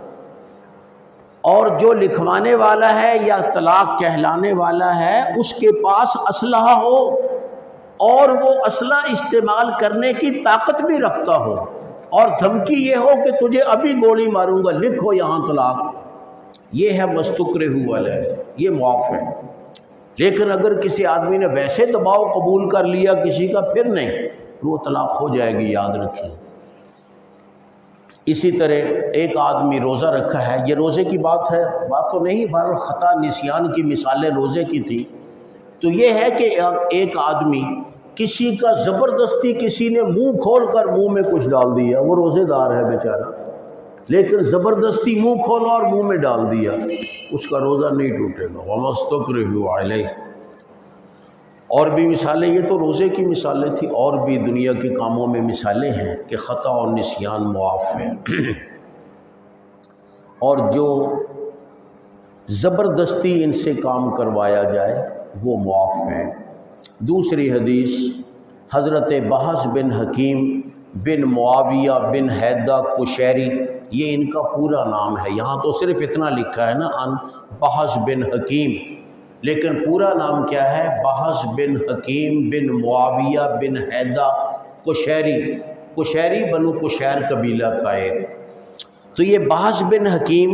اور جو لکھوانے والا ہے یا طلاق کہلانے والا ہے اس کے پاس اسلحہ ہو اور وہ اسلحہ استعمال کرنے کی طاقت بھی رکھتا ہو، اور دھمکی یہ ہو کہ تجھے ابھی گولی ماروں گا، لکھو یہاں طلاق، یہ ہے مستکرہ علیہ، یہ معاف ہے۔ لیکن اگر کسی آدمی نے ویسے دباؤ قبول کر لیا کسی کا، پھر نہیں، وہ طلاق ہو جائے گی، یاد رکھیں۔ اسی طرح ایک آدمی روزہ رکھا ہے، یہ روزے کی بات ہے، بات تو نہیں، بہرحال خطا نسیان کی مثالیں روزے کی تھی، تو یہ ہے کہ ایک آدمی کسی کا زبردستی کسی نے منہ کھول کر منہ میں کچھ ڈال دیا، وہ روزے دار ہے بیچارہ، لیکن زبردستی منہ کھولا اور منہ میں ڈال دیا، اس کا روزہ نہیں ٹوٹے گا۔ وَمَا اسْتُكْرِهُ عَلَيْهِ۔ اور بھی مثالیں، یہ تو روزے کی مثالیں تھی، اور بھی دنیا کے کاموں میں مثالیں ہیں کہ خطا اور نسیان معاف ہیں، اور جو زبردستی ان سے کام کروایا جائے وہ معاف ہیں۔ دوسری حدیث حضرت بحث بن حکیم بن معاویہ بن حیدہ قشیری، یہ ان کا پورا نام ہے، یہاں تو صرف اتنا لکھا ہے نا ان بحث بن حکیم، لیکن پورا نام کیا ہے؟ بحث بن حکیم بن معاویہ بن حیدہ قشیری۔ قشیری بنو قشیر قبیلہ تھا ایک۔ تو یہ بحث بن حکیم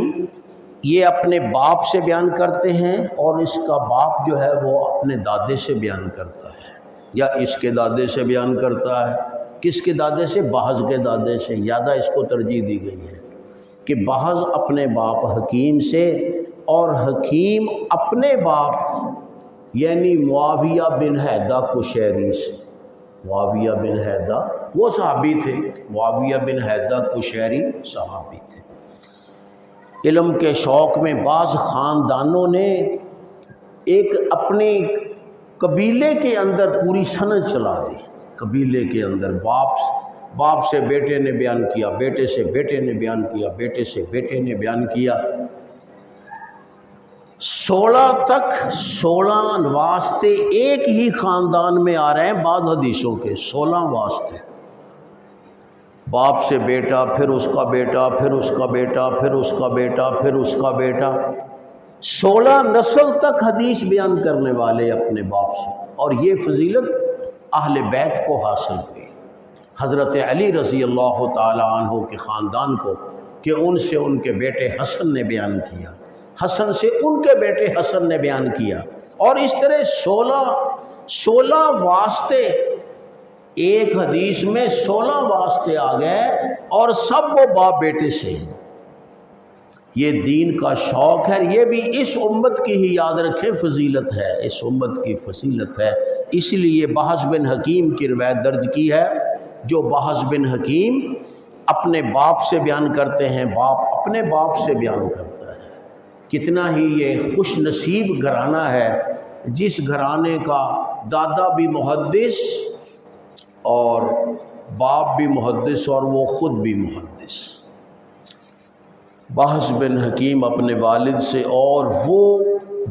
یہ اپنے باپ سے بیان کرتے ہیں، اور اس کا باپ جو ہے وہ اپنے دادے سے بیان کرتا ہے، یا اس کے دادے سے بیان کرتا ہے۔ کس کے دادے سے؟ بحث کے دادے سے، زیادہ اس کو ترجیح دی گئی ہے کہ بحث اپنے باپ حکیم سے، اور حکیم اپنے باپ یعنی معاویہ بن حیدہ قشیری سے۔ معاویہ بن حیدہ وہ صحابی تھے، معاویہ بن حیدہ قشیری صحابی تھے۔ علم کے شوق میں بعض خاندانوں نے ایک اپنے قبیلے کے اندر پوری سند چلا دی، قبیلے کے اندر باپ سے بیٹے نے بیان کیا، بیٹے سے بیٹے نے بیان کیا، بیٹے سے بیٹے نے بیان کیا، 16 تک 16 واسطے ایک ہی خاندان میں آ رہے ہیں بعض حدیثوں کے، 16 واسطے، باپ سے بیٹا، پھر اس کا بیٹا، پھر اس کا بیٹا، پھر اس کا بیٹا، پھر اس کا بیٹا، 16 نسل تک حدیث بیان کرنے والے اپنے باپ سے۔ اور یہ فضیلت اہل بیت کو حاصل ہوئی، حضرت علی رضی اللہ تعالی عنہ کے خاندان کو، کہ ان سے ان کے بیٹے حسن نے بیان کیا، حسن سے ان کے بیٹے حسن نے بیان کیا، اور اس طرح 16 واسطے، ایک حدیث میں 16 واسطے آ گئے، اور سب وہ باپ بیٹے سے ہیں۔ یہ دین کا شوق ہے، یہ بھی اس امت کی ہی یاد رکھیں فضیلت ہے، اس امت کی فضیلت ہے۔ اس لیے بحث بن حکیم کی روایت درج کی ہے، جو بحث بن حکیم اپنے باپ سے بیان کرتے ہیں، باپ اپنے باپ سے بیان کرتا ہے۔ کتنا ہی یہ خوش نصیب گھرانہ ہے جس گھرانے کا دادا بھی محدث اور باپ بھی محدث اور وہ خود بھی محدث۔ بحث بن حکیم اپنے والد سے اور وہ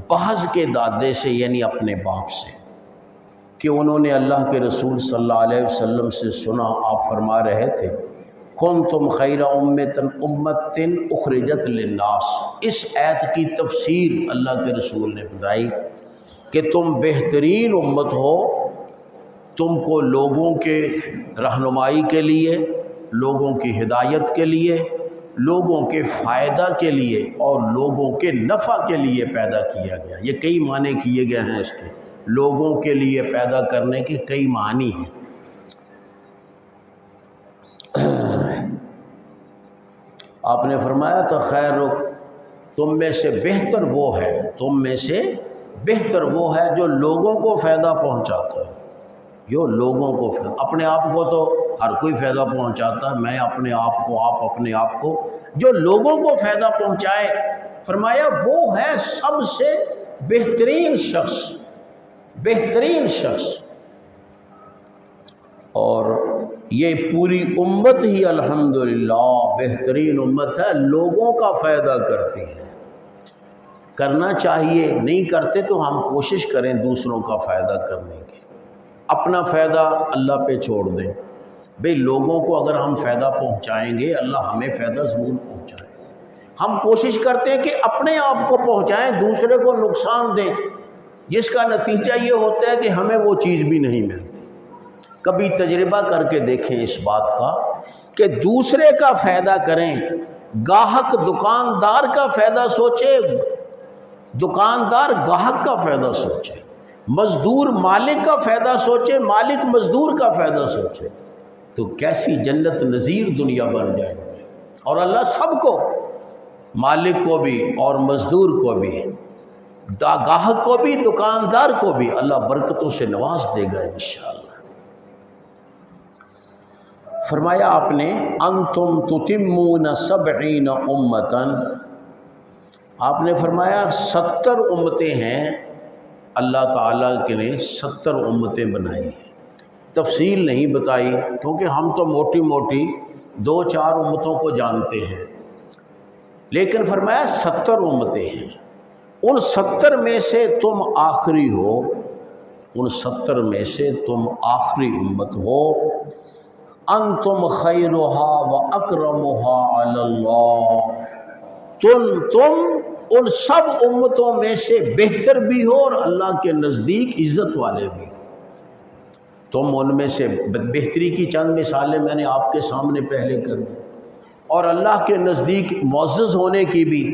بحث کے دادے سے، یعنی اپنے باپ سے، کہ انہوں نے اللہ کے رسول صلی اللہ علیہ وسلم سے سنا، آپ فرما رہے تھے کنتم خیر امت اخرجت للناس۔ اس آیت کی تفسیر اللہ کے رسول نے بتائی کہ تم بہترین امت ہو، تم کو لوگوں کے رہنمائی کے لیے، لوگوں کی ہدایت کے لیے، لوگوں کے فائدہ کے لیے اور لوگوں کے نفع کے لیے پیدا کیا گیا۔ یہ کئی معنی کیے گئے ہیں اس کے، لوگوں کے لیے پیدا کرنے کے کئی معنی ہیں۔ آپ نے فرمایا تھا خیر تم میں سے بہتر وہ ہے، تم میں سے بہتر وہ ہے جو لوگوں کو فائدہ پہنچاتا ہے، جو لوگوں کو فائدہ، اپنے آپ کو تو ہر کوئی فائدہ پہنچاتا ہے، میں اپنے آپ کو، آپ اپنے آپ کو، جو لوگوں کو فائدہ پہنچائے، فرمایا وہ ہے سب سے بہترین شخص، بہترین شخص۔ اور یہ پوری امت ہی الحمدللہ بہترین امت ہے، لوگوں کا فائدہ کرتی ہے۔ کرنا چاہیے، نہیں کرتے تو ہم کوشش کریں دوسروں کا فائدہ کرنے کی، اپنا فائدہ اللہ پہ چھوڑ دیں۔ بھئی لوگوں کو اگر ہم فائدہ پہنچائیں گے، اللہ ہمیں فائدہ ضرور پہنچائے گا۔ ہم کوشش کرتے ہیں کہ اپنے آپ کو پہنچائیں، دوسرے کو نقصان دیں، جس کا نتیجہ یہ ہوتا ہے کہ ہمیں وہ چیز بھی نہیں ملتی۔ کبھی تجربہ کر کے دیکھیں اس بات کا کہ دوسرے کا فائدہ کریں، گاہک دکاندار کا فائدہ سوچے، دکاندار گاہک کا فائدہ سوچے، مزدور مالک کا فائدہ سوچے، مالک مزدور کا فائدہ سوچے، تو کیسی جنت نظیر دنیا بن جائے گی۔ اور اللہ سب کو، مالک کو بھی اور مزدور کو بھی، گاہک کو بھی دکاندار کو بھی، اللہ برکتوں سے نواز دے گا انشاءاللہ۔ فرمایا آپ نے انتم تتمون 70 امتاً، آپ نے فرمایا 70 امتیں ہیں، اللہ تعالیٰ کے نے 70 امتیں بنائی ہیں۔ تفصیل نہیں بتائی کیونکہ ہم تو موٹی موٹی 2-4 امتوں کو جانتے ہیں، لیکن فرمایا 70 امتیں ہیں، ان 70 میں سے تم آخری ہو، ان 70 میں سے تم آخری امت ہو۔ انتم خیرها و اکرمها علی اللہ، تم ان سب امتوں میں سے بہتر بھی ہو اور اللہ کے نزدیک عزت والے بھی ہو۔ تم ان میں سے بہتری کی چند مثالیں میں نے آپ کے سامنے پہلے کر دی، اور اللہ کے نزدیک معزز ہونے کی بھی،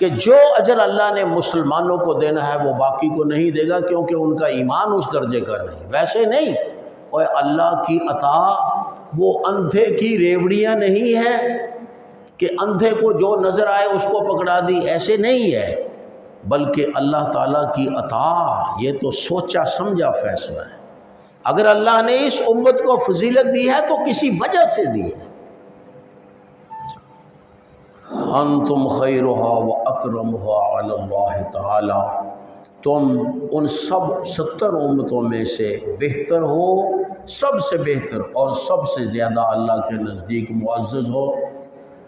کہ جو اجر اللہ نے مسلمانوں کو دینا ہے وہ باقی کو نہیں دے گا، کیونکہ ان کا ایمان اس درجے کا نہیں۔ ویسے نہیں، اور اللہ کی عطا وہ اندھے کی ریوڑیاں نہیں ہیں کہ اندھے کو جو نظر آئے اس کو پکڑا دی، ایسے نہیں ہے، بلکہ اللہ تعالیٰ کی عطا یہ تو سوچا سمجھا فیصلہ ہے۔ اگر اللہ نے اس امت کو فضیلت دی ہے تو کسی وجہ سے دی ہے۔ انتم خیرها و اکرمها علی اللہ تعالی، تم ان سب 70 امتوں میں سے بہتر ہو، سب سے بہتر اور سب سے زیادہ اللہ کے نزدیک معزز ہو۔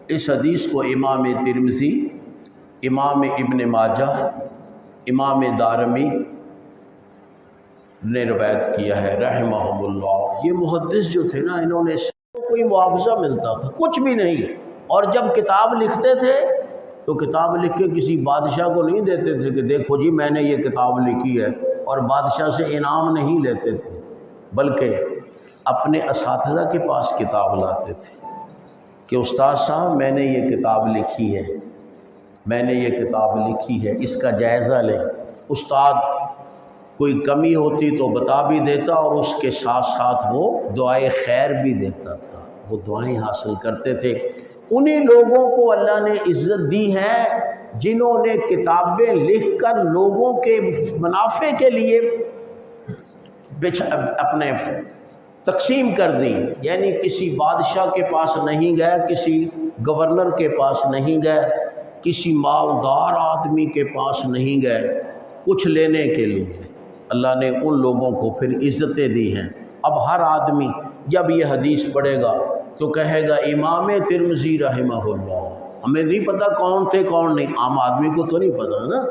اس حدیث کو امام ترمذی، امام ابن ماجہ، امام دارمی نے روایت کیا ہے رحمہم اللہ۔ یہ محدث جو تھے نا، انہوں نے کوئی معاوضہ ملتا تھا کچھ بھی نہیں، اور جب کتاب لکھتے تھے تو کتاب لکھ کے کسی بادشاہ کو نہیں دیتے تھے کہ دیکھو جی میں نے یہ کتاب لکھی ہے، اور بادشاہ سے انعام نہیں لیتے تھے، بلکہ اپنے اساتذہ کے پاس کتاب لاتے تھے کہ استاد صاحب میں نے یہ کتاب لکھی ہے، میں نے یہ کتاب لکھی ہے، اس کا جائزہ لیں۔ استاد کوئی کمی ہوتی تو بتا بھی دیتا، اور اس کے ساتھ ساتھ وہ دعائے خیر بھی دیتا تھا، وہ دعائیں حاصل کرتے تھے۔ انہی لوگوں کو اللہ نے عزت دی ہے جنہوں نے کتابیں لکھ کر لوگوں کے منافع کے لیے اپنے تقسیم کر دی، یعنی کسی بادشاہ کے پاس نہیں گئے، کسی گورنر کے پاس نہیں گئے، کسی مالدار آدمی کے پاس نہیں گئے کچھ لینے کے لیے۔ اللہ نے ان لوگوں کو پھر عزتیں دی ہیں۔ اب ہر آدمی جب یہ حدیث پڑھے گا تو کہے گا امام ترمذی رحمہ اللہ۔ ہمیں نہیں پتہ کون تھے کون نہیں، عام آدمی کو تو نہیں پتہ نا،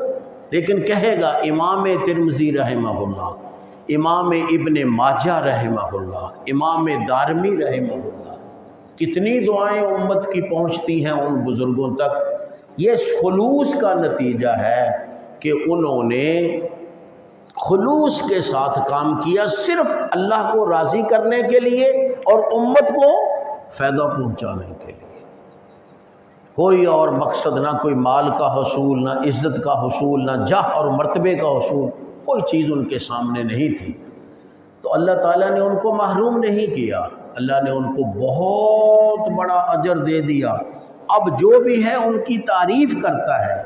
لیکن کہے گا امام ترمذی رحمہ اللہ، امام ابن ماجہ رحمہ اللہ، امام دارمی رحمہ اللہ۔ کتنی دعائیں امت کی پہنچتی ہیں ان بزرگوں تک۔ یہ خلوص کا نتیجہ ہے کہ انہوں نے خلوص کے ساتھ کام کیا، صرف اللہ کو راضی کرنے کے لیے اور امت کو فائدہ پہنچانے کے لیے۔ کوئی اور مقصد، نہ کوئی مال کا حصول، نہ عزت کا حصول، نہ جاہ اور مرتبے کا حصول، کوئی چیز ان کے سامنے نہیں تھی۔ تو اللہ تعالیٰ نے ان کو محروم نہیں کیا، اللہ نے ان کو بہت بڑا اجر دے دیا۔ اب جو بھی ہے ان کی تعریف کرتا ہے،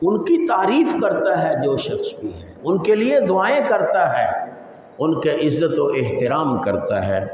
ان کی تعریف کرتا ہے، جو شخص بھی ہے ان کے لیے دعائیں کرتا ہے، ان کے عزت و احترام کرتا ہے۔